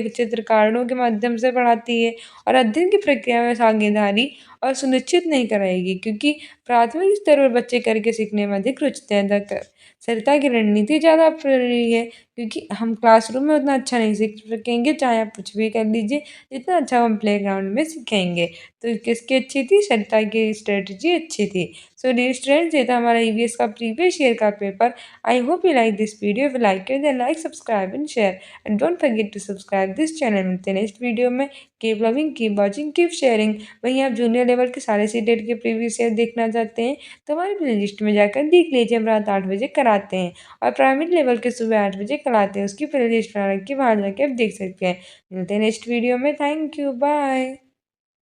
चित्रकारों के माध्यम से पढ़ाती है और अध्ययन की प्रक्रिया में साझेदारी और सुनिश्चित नहीं कराएगी, क्योंकि प्राथमिक स्तर पर बच्चे करके सीखने में अधिक रुचि हैं। सरिता की रणनीति ज़्यादा प्रभावी है, क्योंकि हम क्लासरूम में उतना अच्छा नहीं सीख सकेंगे, चाहे आप कुछ भी कर लीजिए, जितना अच्छा हम प्लेग्राउंड में सीखेंगे। तो किसकी अच्छी थी, सरिता की स्ट्रेटजी अच्छी थी। सो डियर स्टूडेंट्स, ये था हमारा ईवीएस का प्रीवियस ईयर का paper. I hope you like this video. If you like it then like, subscribe and share and don't forget to subscribe this channel. मिलते हैं नेक्स्ट वीडियो में। Keep loving, keep watching, keep sharing. वहीं आप junior level के सारे CTET के previous year देखना चाहते हैं तो हमारी प्ले लिस्ट में जाकर देख लीजिए। हम रात 8 बजे कराते हैं और प्राइमरी लेवल के सुबह 8 बजे कराते हैं। उसकी प्ले लिस्ट बना रखी, वहाँ जाके आप देख सकते हैं। मिलते हैं नेक्स्ट वीडियो में। Thank you, bye.